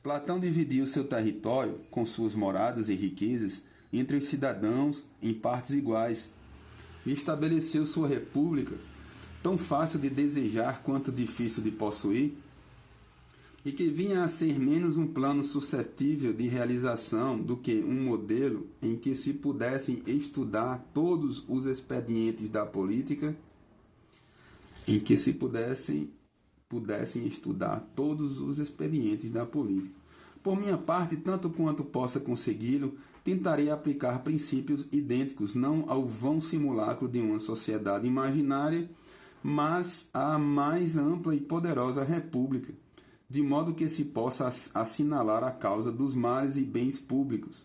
Platão dividiu seu território, com suas moradas e riquezas, entre os cidadãos em partes iguais, e estabeleceu sua república, tão fácil de desejar quanto difícil de possuir, e que vinha a ser menos um plano suscetível de realização do que um modelo em que se pudessem estudar todos os expedientes da política, Por minha parte, tanto quanto possa consegui-lo, tentarei aplicar princípios idênticos não ao vão simulacro de uma sociedade imaginária, mas à mais ampla e poderosa república, de modo que se possa assinalar a causa dos males e bens públicos.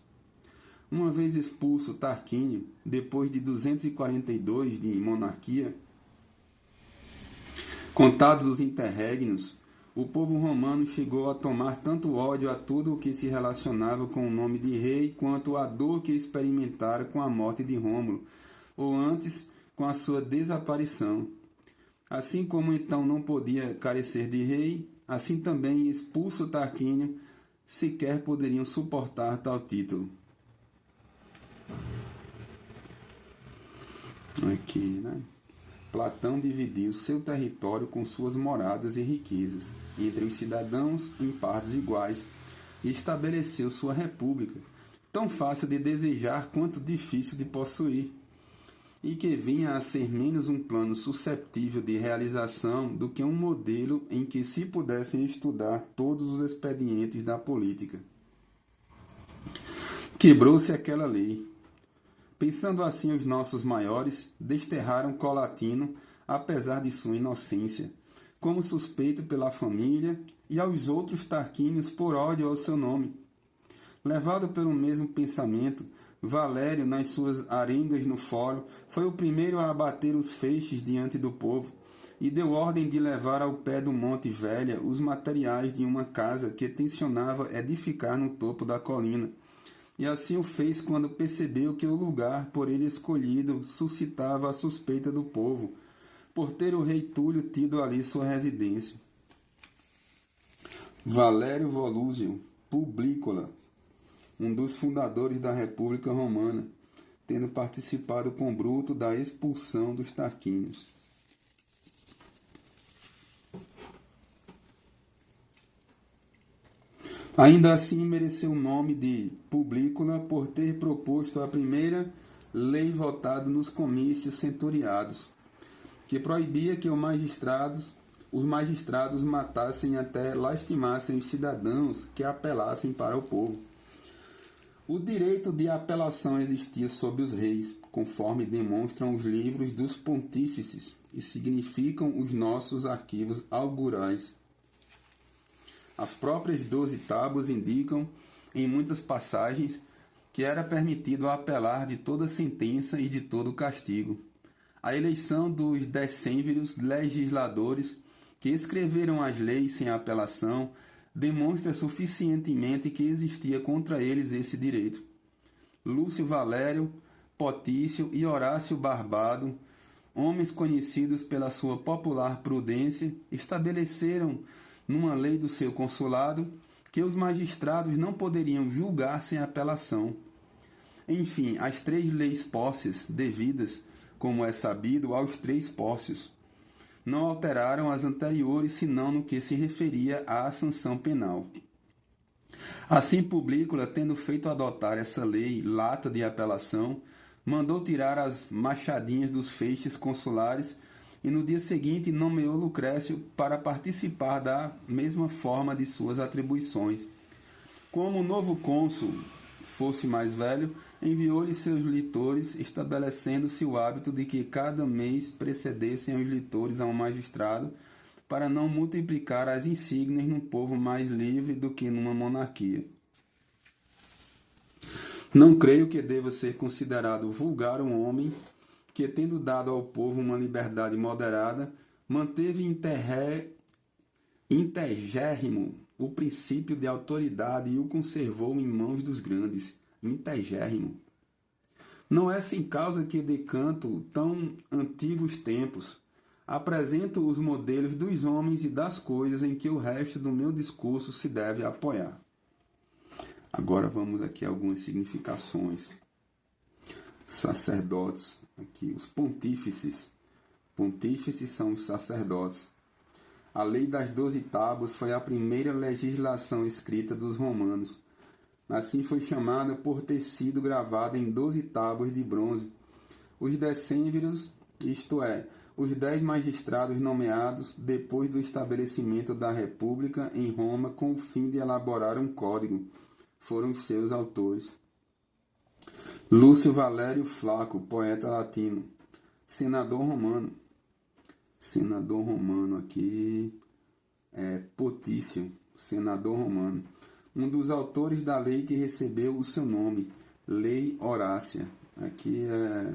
Uma vez expulso Tarquínio, depois de 242 de monarquia, contados os interregnos, o povo romano chegou a tomar tanto ódio a tudo o que se relacionava com o nome de rei, quanto a dor que experimentara com a morte de Rômulo, ou antes, com a sua desaparição. Assim como então não podia carecer de rei, assim também, expulso Tarquínio, sequer poderiam suportar tal título. Aqui, né? Platão dividiu seu território com suas moradas e riquezas entre os cidadãos em partes iguais e estabeleceu sua república, tão fácil de desejar quanto difícil de possuir, e que vinha a ser menos um plano susceptível de realização do que um modelo em que se pudessem estudar todos os expedientes da política. Quebrou-se aquela lei. Pensando assim, os nossos maiores desterraram Colatino, apesar de sua inocência, como suspeito pela família, e aos outros Tarquínios por ódio ao seu nome. Levado pelo mesmo pensamento, Valério, nas suas arengas no fórum, foi o primeiro a abater os feixes diante do povo, e deu ordem de levar ao pé do Monte Velha os materiais de uma casa que tencionava edificar no topo da colina. E assim o fez quando percebeu que o lugar por ele escolhido suscitava a suspeita do povo, por ter o rei Túlio tido ali sua residência. Valério Volúzio Publícola, um dos fundadores da República Romana, tendo participado com Bruto da expulsão dos Tarquínios. Ainda assim mereceu o nome de Publícola por ter proposto a primeira lei votada nos comícios centuriados, que proibia que os magistrados matassem até lastimassem os cidadãos que apelassem para o povo. O direito de apelação existia sob os reis, conforme demonstram os livros dos pontífices e significam os nossos arquivos augurais. As próprias 12 tábuas indicam, em muitas passagens, que era permitido apelar de toda sentença e de todo castigo. A eleição dos decênviros legisladores que escreveram as leis sem apelação demonstra suficientemente que existia contra eles esse direito. Lúcio Valério, Potício e Horácio Barbado, homens conhecidos pela sua popular prudência, estabeleceram numa lei do seu consulado que os magistrados não poderiam julgar sem apelação. Enfim, as 3 leis pósseas devidas, como é sabido, aos 3 pósseos, não alteraram as anteriores senão no que se referia à sanção penal. Assim, Publícola, tendo feito adotar essa lei lata de apelação, mandou tirar as machadinhas dos feixes consulares e no dia seguinte nomeou Lucrécio para participar da mesma forma de suas atribuições. Como o novo cônsul fosse mais velho, enviou-lhe seus litores, estabelecendo-se o hábito de que cada mês precedessem os litores a um magistrado, para não multiplicar as insígnias num povo mais livre do que numa monarquia. Não creio que deva ser considerado vulgar um homem que, tendo dado ao povo uma liberdade moderada, manteve integérrimo o princípio de autoridade e o conservou em mãos dos grandes. Integérrimo. Não é sem causa que decanto tão antigos tempos. Apresento os modelos dos homens e das coisas em que o resto do meu discurso se deve apoiar. Agora vamos aqui a algumas significações. Sacerdotes, aqui os pontífices. Pontífices são os sacerdotes. A lei das 12 tábuas foi a primeira legislação escrita dos romanos. Assim foi chamada por ter sido gravada em 12 tábuas de bronze. Os decênviros, isto é, os 10 magistrados nomeados depois do estabelecimento da República em Roma com o fim de elaborar um código, foram os seus autores. Lúcio Valério Flaco, poeta latino. Senador romano. Senador romano aqui é Potício, senador romano. Um dos autores da lei que recebeu o seu nome, Lei Horácia. Aqui é...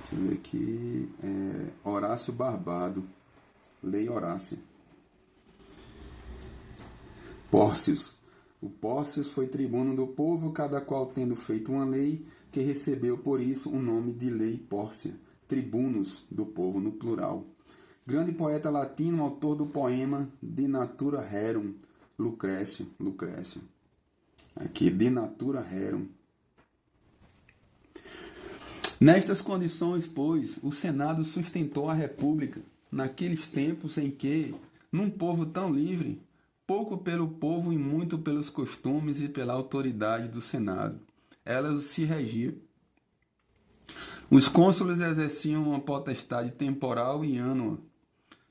Deixa eu ver aqui. Horácio Barbado. Lei Horácia. Pórcios. O Pórcios foi tribuno do povo, cada qual tendo feito uma lei, que recebeu por isso o nome de Lei Pórcia. Tribunos do povo, no plural. Grande poeta latino, autor do poema De Natura Rerum, Lucrécio. Aqui, de natura rerum. Nestas condições, pois, o Senado sustentou a República naqueles tempos em que, num povo tão livre, pouco pelo povo e muito pelos costumes e pela autoridade do Senado, ela se regia. Os cônsules exerciam uma potestade temporal e ânua,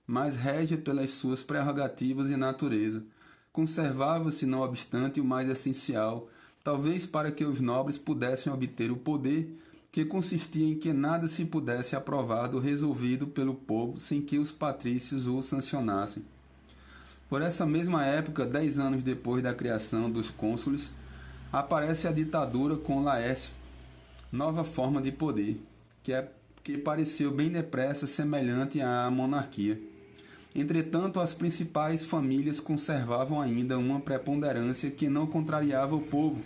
mas régia pelas suas prerrogativas e natureza. Conservava-se, não obstante, o mais essencial, talvez para que os nobres pudessem obter o poder, que consistia em que nada se pudesse aprovado ou resolvido pelo povo sem que os patrícios o sancionassem. Por essa mesma época, 10 anos depois da criação dos cônsules, aparece a ditadura com Laércio, nova forma de poder, que pareceu bem depressa semelhante à monarquia. Entretanto, as principais famílias conservavam ainda uma preponderância que não contrariava o povo,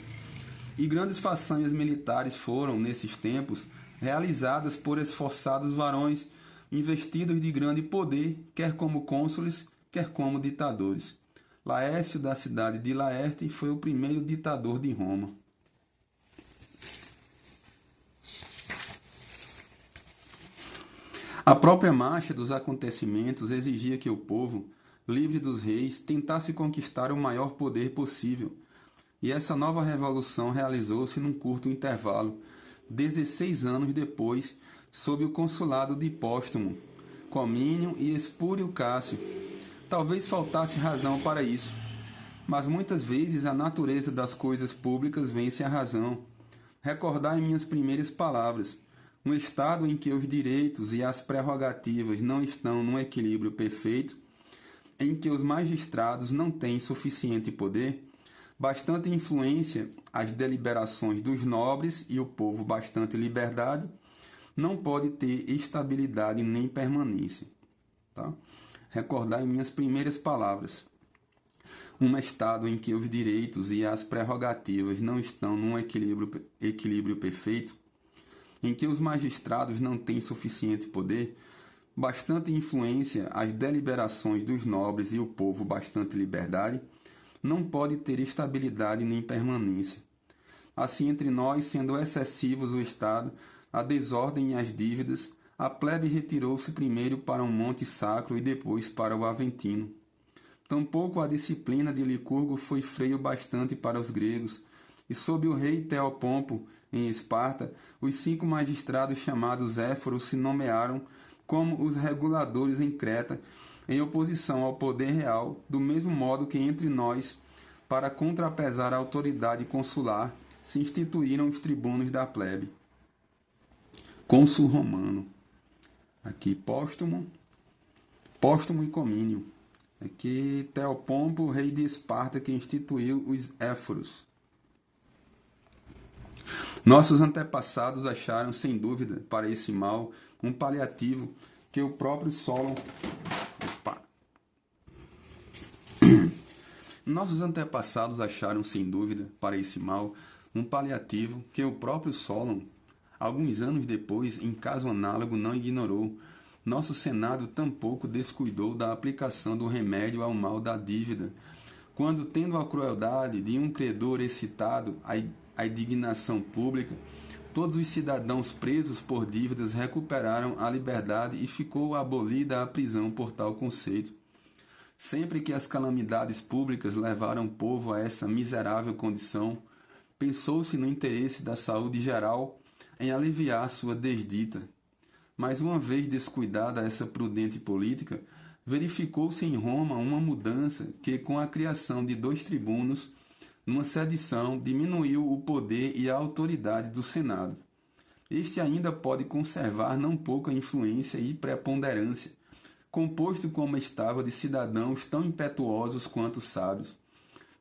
e grandes façanhas militares foram, nesses tempos, realizadas por esforçados varões, investidos de grande poder, quer como cônsules, quer como ditadores. Laércio, da cidade de Laerte, foi o primeiro ditador de Roma. A própria marcha dos acontecimentos exigia que o povo, livre dos reis, tentasse conquistar o maior poder possível. E essa nova revolução realizou-se num curto intervalo, 16 anos depois, sob o consulado de Póstumo, Comínio e Espúrio Cássio. Talvez faltasse razão para isso, mas muitas vezes a natureza das coisas públicas vence a razão. Recordai minhas primeiras palavras. Um Estado em que os direitos e as prerrogativas não estão num equilíbrio perfeito, em que os magistrados não têm suficiente poder, bastante influência às deliberações dos nobres e o povo bastante liberdade, não pode ter estabilidade nem permanência. Tá? Recordai minhas primeiras palavras. Um Estado em que os direitos e as prerrogativas não estão num equilíbrio perfeito, em que os magistrados não têm suficiente poder, bastante influência às deliberações dos nobres e o povo bastante liberdade, não pode ter estabilidade nem permanência. Assim, entre nós, sendo excessivos o Estado, a desordem e as dívidas, a plebe retirou-se primeiro para um monte sacro e depois para o Aventino. Tampouco a disciplina de Licurgo foi freio bastante para os gregos, e sob o rei Teopompo, em Esparta, os 5 magistrados chamados Éforos se nomearam como os reguladores em Creta, em oposição ao poder real, do mesmo modo que entre nós, para contrapesar a autoridade consular, se instituíram os tribunos da plebe. Cônsul romano. Aqui Póstumo e Comínio. Aqui Teopompo, rei de Esparta, que instituiu os Éforos. Nossos antepassados acharam, sem dúvida, para esse mal, um paliativo que o próprio Solon... Nossos antepassados acharam, sem dúvida, para esse mal, um paliativo que o próprio Solon, alguns anos depois, em caso análogo, não ignorou. Nosso Senado tampouco descuidou da aplicação do remédio ao mal da dívida, quando, tendo a crueldade de um credor excitado a indignação pública, todos os cidadãos presos por dívidas recuperaram a liberdade e ficou abolida a prisão por tal conceito. Sempre que as calamidades públicas levaram o povo a essa miserável condição, pensou-se no interesse da saúde geral em aliviar sua desdita. Mas uma vez descuidada essa prudente política, verificou-se em Roma uma mudança que, com a criação de 2 tribunos, numa sedição, diminuiu o poder e a autoridade do Senado. Este ainda pode conservar não pouca influência e preponderância, composto como estava de cidadãos tão impetuosos quanto sábios,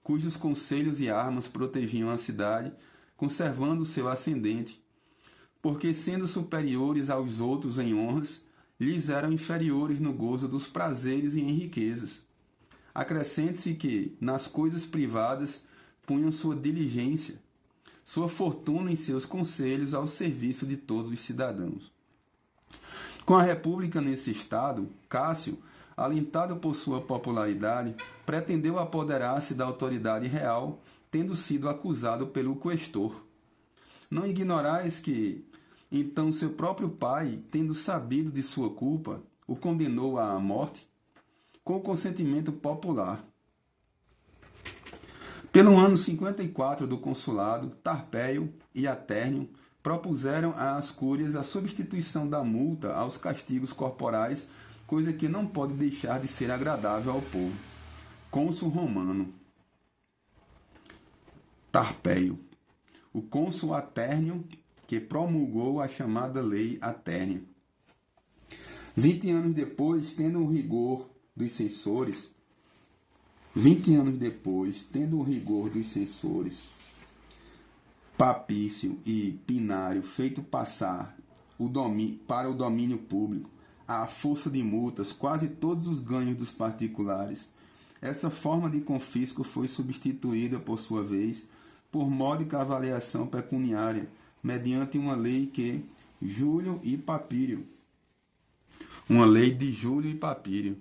cujos conselhos e armas protegiam a cidade, conservando seu ascendente, porque, sendo superiores aos outros em honras, lhes eram inferiores no gozo dos prazeres e em riquezas. Acrescente-se que, nas coisas privadas, punham sua diligência, sua fortuna em seus conselhos ao serviço de todos os cidadãos. Com a República nesse estado, Cássio, alentado por sua popularidade, pretendeu apoderar-se da autoridade real, tendo sido acusado pelo questor. Não ignorais que, então, seu próprio pai, tendo sabido de sua culpa, o condenou à morte, com o consentimento popular. Pelo ano 54 do consulado, Tarpéio e Atérnio propuseram às cúrias a substituição da multa aos castigos corporais, coisa que não pode deixar de ser agradável ao povo. Cônsul romano. Tarpéio. O cônsul Atérnio, que promulgou a chamada Lei Atérnia. 20 anos depois, tendo o rigor dos censores, Papício e Pinário feito passar para o domínio público, à força de multas, quase todos os ganhos dos particulares, essa forma de confisco foi substituída, por sua vez, por módica avaliação pecuniária, mediante uma lei uma lei de Júlio e Papírio,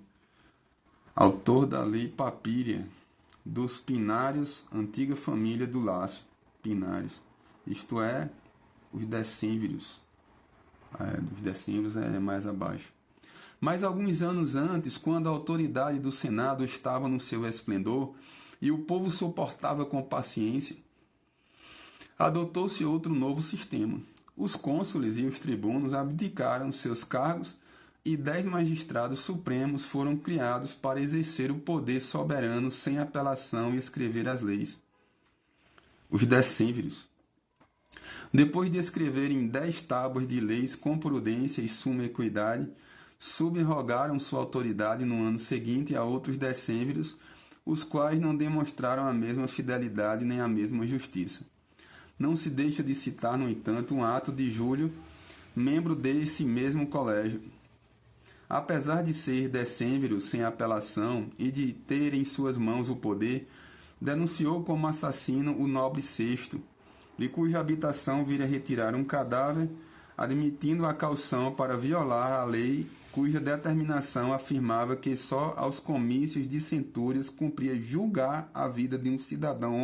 autor da lei Papíria, dos Pinários, antiga família do Lácio, Pinários, isto é, os decênviros. Os decênviros é mais abaixo. Mas alguns anos antes, quando a autoridade do Senado estava no seu esplendor e o povo suportava com paciência, adotou-se outro novo sistema. Os cônsules e os tribunos abdicaram seus cargos e 10 magistrados supremos foram criados para exercer o poder soberano sem apelação e escrever as leis. Os decênviros. Depois de escreverem 10 tábuas de leis com prudência e suma equidade, subrogaram sua autoridade no ano seguinte a outros decênviros, os quais não demonstraram a mesma fidelidade nem a mesma justiça. Não se deixa de citar, no entanto, um ato de Júlio, membro desse mesmo colégio. Apesar de ser decênviro sem apelação e de ter em suas mãos o poder, denunciou como assassino o nobre Sexto, de cuja habitação vira retirar um cadáver, admitindo a caução para violar a lei cuja determinação afirmava que só aos comícios de centúrias cumpria julgar a vida de um cidadão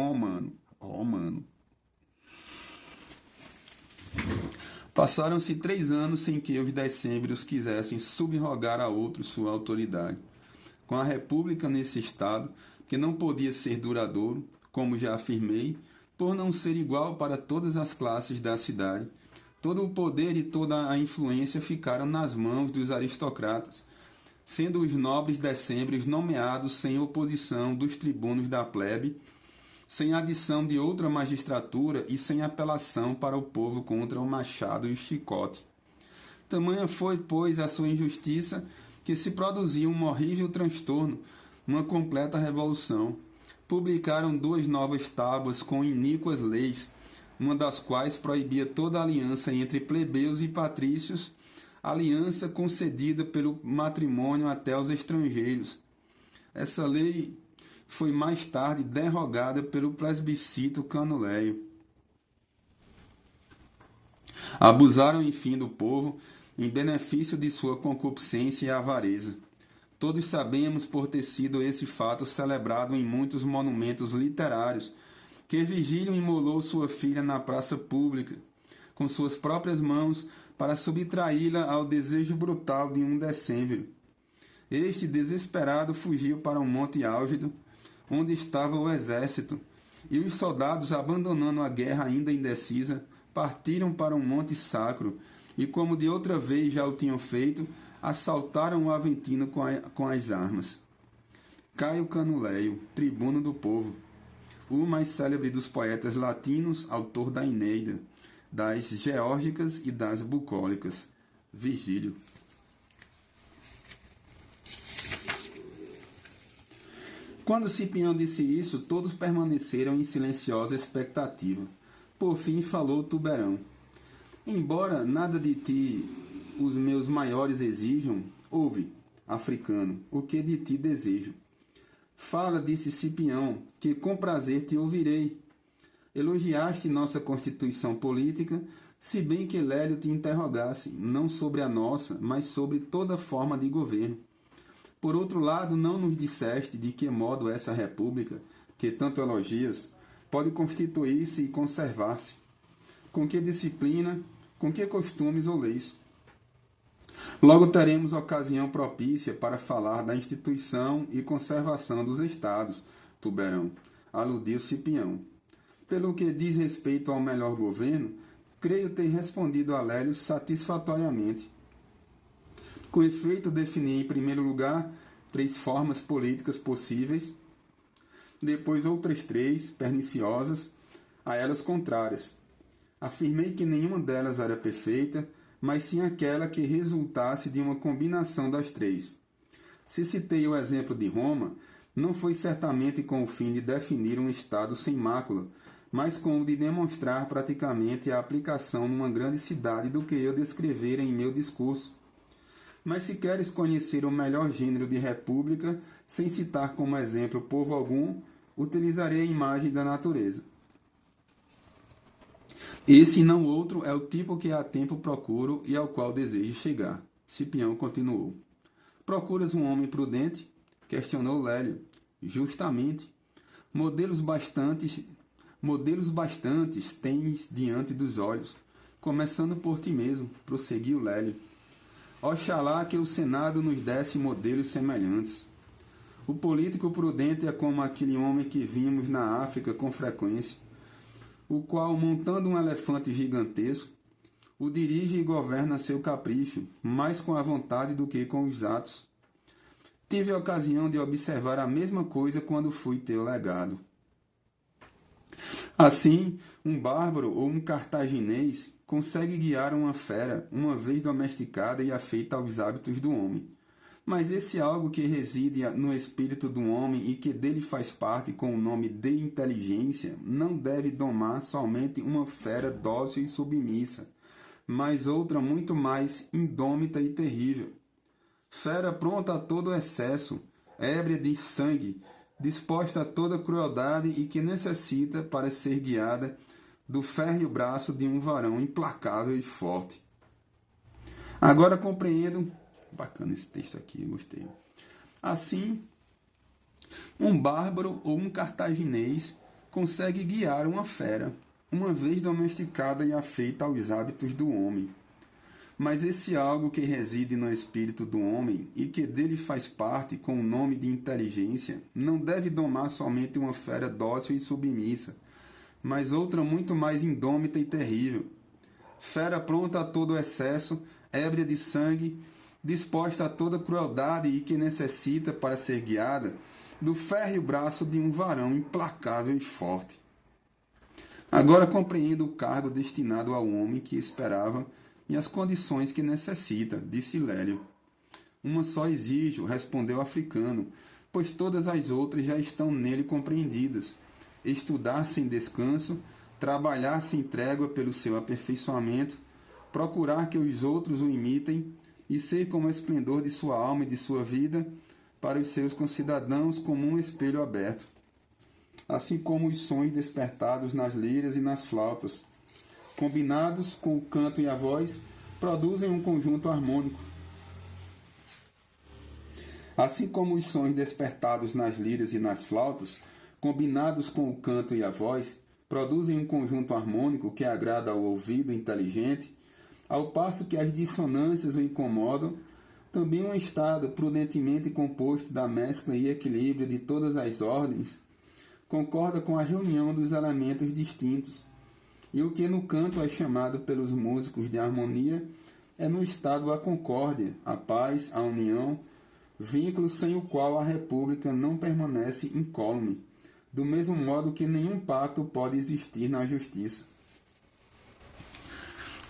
romano. Passaram-se 3 anos sem que os decênviros quisessem subrogar a outros sua autoridade. Com a república nesse estado, que não podia ser duradouro, como já afirmei, por não ser igual para todas as classes da cidade, todo o poder e toda a influência ficaram nas mãos dos aristocratas, sendo os nobres decênviros nomeados sem oposição dos tribunos da plebe, sem adição de outra magistratura e sem apelação para o povo contra o machado e o chicote. Tamanha foi, pois, a sua injustiça, que se produziu um horrível transtorno, uma completa revolução. Publicaram 2 novas tábuas com iníquas leis, uma das quais proibia toda aliança entre plebeus e patrícios, aliança concedida pelo matrimônio até aos estrangeiros. Essa lei foi mais tarde derrogada pelo plebiscito canuleio. Abusaram, enfim, do povo em benefício de sua concupiscência e avareza. Todos sabemos, por ter sido esse fato celebrado em muitos monumentos literários, que Virgílio imolou sua filha na praça pública, com suas próprias mãos, para subtraí-la ao desejo brutal de um decênviro. Este, desesperado, fugiu para um monte álgido, onde estava o exército, e os soldados, abandonando a guerra ainda indecisa, partiram para um monte sacro, e como de outra vez já o tinham feito, assaltaram o Aventino com as armas. Caio Canuleio, tribuno do povo, o mais célebre dos poetas latinos, autor da Eneida, das Geórgicas e das Bucólicas, Virgílio. Quando Cipião disse isso, todos permaneceram em silenciosa expectativa. Por fim falou Tuberão. Embora nada de ti os meus maiores exijam, ouve, africano, o que de ti desejo. Fala, disse Cipião, que com prazer te ouvirei. Elogiaste nossa constituição política, se bem que Lélio te interrogasse, não sobre a nossa, mas sobre toda forma de governo. Por outro lado, não nos disseste de que modo essa república, que tanto elogias, pode constituir-se e conservar-se, com que disciplina, com que costumes ou leis. Logo teremos ocasião propícia para falar da instituição e conservação dos estados, Tuberão, aludiu Cipião. Pelo que diz respeito ao melhor governo, creio ter respondido a Lélio satisfatoriamente. Com efeito, defini em primeiro lugar 3 formas políticas possíveis, depois outras 3, perniciosas, a elas contrárias. Afirmei que nenhuma delas era perfeita, mas sim aquela que resultasse de uma combinação das 3. Se citei o exemplo de Roma, não foi certamente com o fim de definir um Estado sem mácula, mas com o de demonstrar praticamente a aplicação numa grande cidade do que eu descrever em meu discurso. Mas se queres conhecer o melhor gênero de república, sem citar como exemplo povo algum, utilizarei a imagem da natureza. Esse e não outro é o tipo que há tempo procuro e ao qual desejo chegar. Cipião continuou. Procuras um homem prudente? Questionou Lélio. Justamente. Modelos bastantes tens diante dos olhos, começando por ti mesmo, prosseguiu Lélio. Oxalá que o Senado nos desse modelos semelhantes. O político prudente é como aquele homem que vimos na África com frequência, o qual, montando um elefante gigantesco, o dirige e governa a seu capricho, mais com a vontade do que com os atos. Tive a ocasião de observar a mesma coisa quando fui teu legado. Assim, um bárbaro ou um cartaginês consegue guiar uma fera, uma vez domesticada e afeita aos hábitos do homem. Mas esse algo que reside no espírito do homem e que dele faz parte com o nome de inteligência, não deve domar somente uma fera dócil e submissa, mas outra muito mais indômita e terrível. Fera pronta a todo excesso, ébria de sangue, disposta a toda crueldade e que necessita, para ser guiada, do férreo braço de um varão implacável e forte. Agora compreendo. Bacana esse texto aqui, gostei. Assim, um bárbaro ou um cartaginês consegue guiar uma fera, uma vez domesticada e afeita aos hábitos do homem. Mas esse algo que reside no espírito do homem e que dele faz parte com o nome de inteligência, não deve domar somente uma fera dócil e submissa, mas outra muito mais indômita e terrível. Fera pronta a todo excesso, ébria de sangue, disposta a toda crueldade e que necessita, para ser guiada, do férreo braço de um varão implacável e forte. Agora compreendo o cargo destinado ao homem que esperava e as condições que necessita, disse Lélio. Uma só exijo, respondeu o africano, pois todas as outras já estão nele compreendidas. Estudar sem descanso, trabalhar sem trégua pelo seu aperfeiçoamento, procurar que os outros o imitem e ser como o esplendor de sua alma e de sua vida para os seus concidadãos como um espelho aberto. Assim como os sons despertados nas liras e nas flautas, combinados com o canto e a voz, produzem um conjunto harmônico. Assim como os sons despertados nas liras e nas flautas, combinados com o canto e a voz, produzem um conjunto harmônico que agrada ao ouvido inteligente, ao passo que as dissonâncias o incomodam, também um estado prudentemente composto da mescla e equilíbrio de todas as ordens concorda com a reunião dos elementos distintos, e o que no canto é chamado pelos músicos de harmonia é no estado a concórdia, a paz, a união, vínculo sem o qual a república não permanece incólume, do mesmo modo que nenhum pacto pode existir na justiça.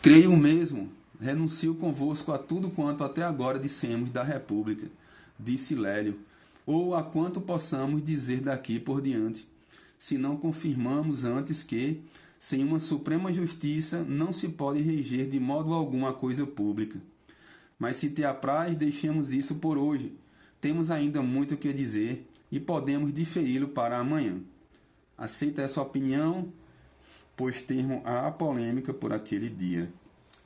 Creio mesmo, renuncio convosco a tudo quanto até agora dissemos da república, disse Lélio, ou a quanto possamos dizer daqui por diante, se não confirmamos antes que, sem uma suprema justiça, não se pode reger de modo algum a coisa pública. Mas se te apraz, deixemos isso por hoje. Temos ainda muito o que dizer e podemos diferí-lo para amanhã. Aceita essa opinião, pois termo a polêmica por aquele dia.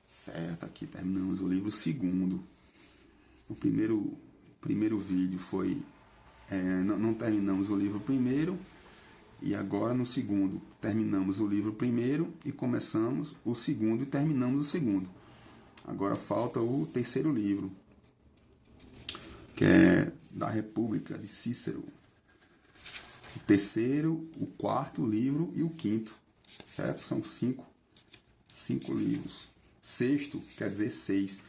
Certo, aqui terminamos o livro segundo. O primeiro vídeo foi... não terminamos o livro primeiro, e agora no segundo terminamos o livro primeiro e começamos o segundo e terminamos o segundo. Agora falta o terceiro livro, que é da República, de Cícero. O terceiro, o quarto livro e o quinto, certo? São cinco livros. Sexto quer dizer seis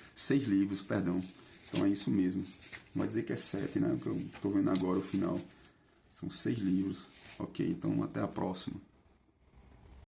livros, perdão. Então é isso mesmo. Não vai dizer que é 7, né? Que eu estou vendo agora o final. São 6 livros. Ok, então até a próxima.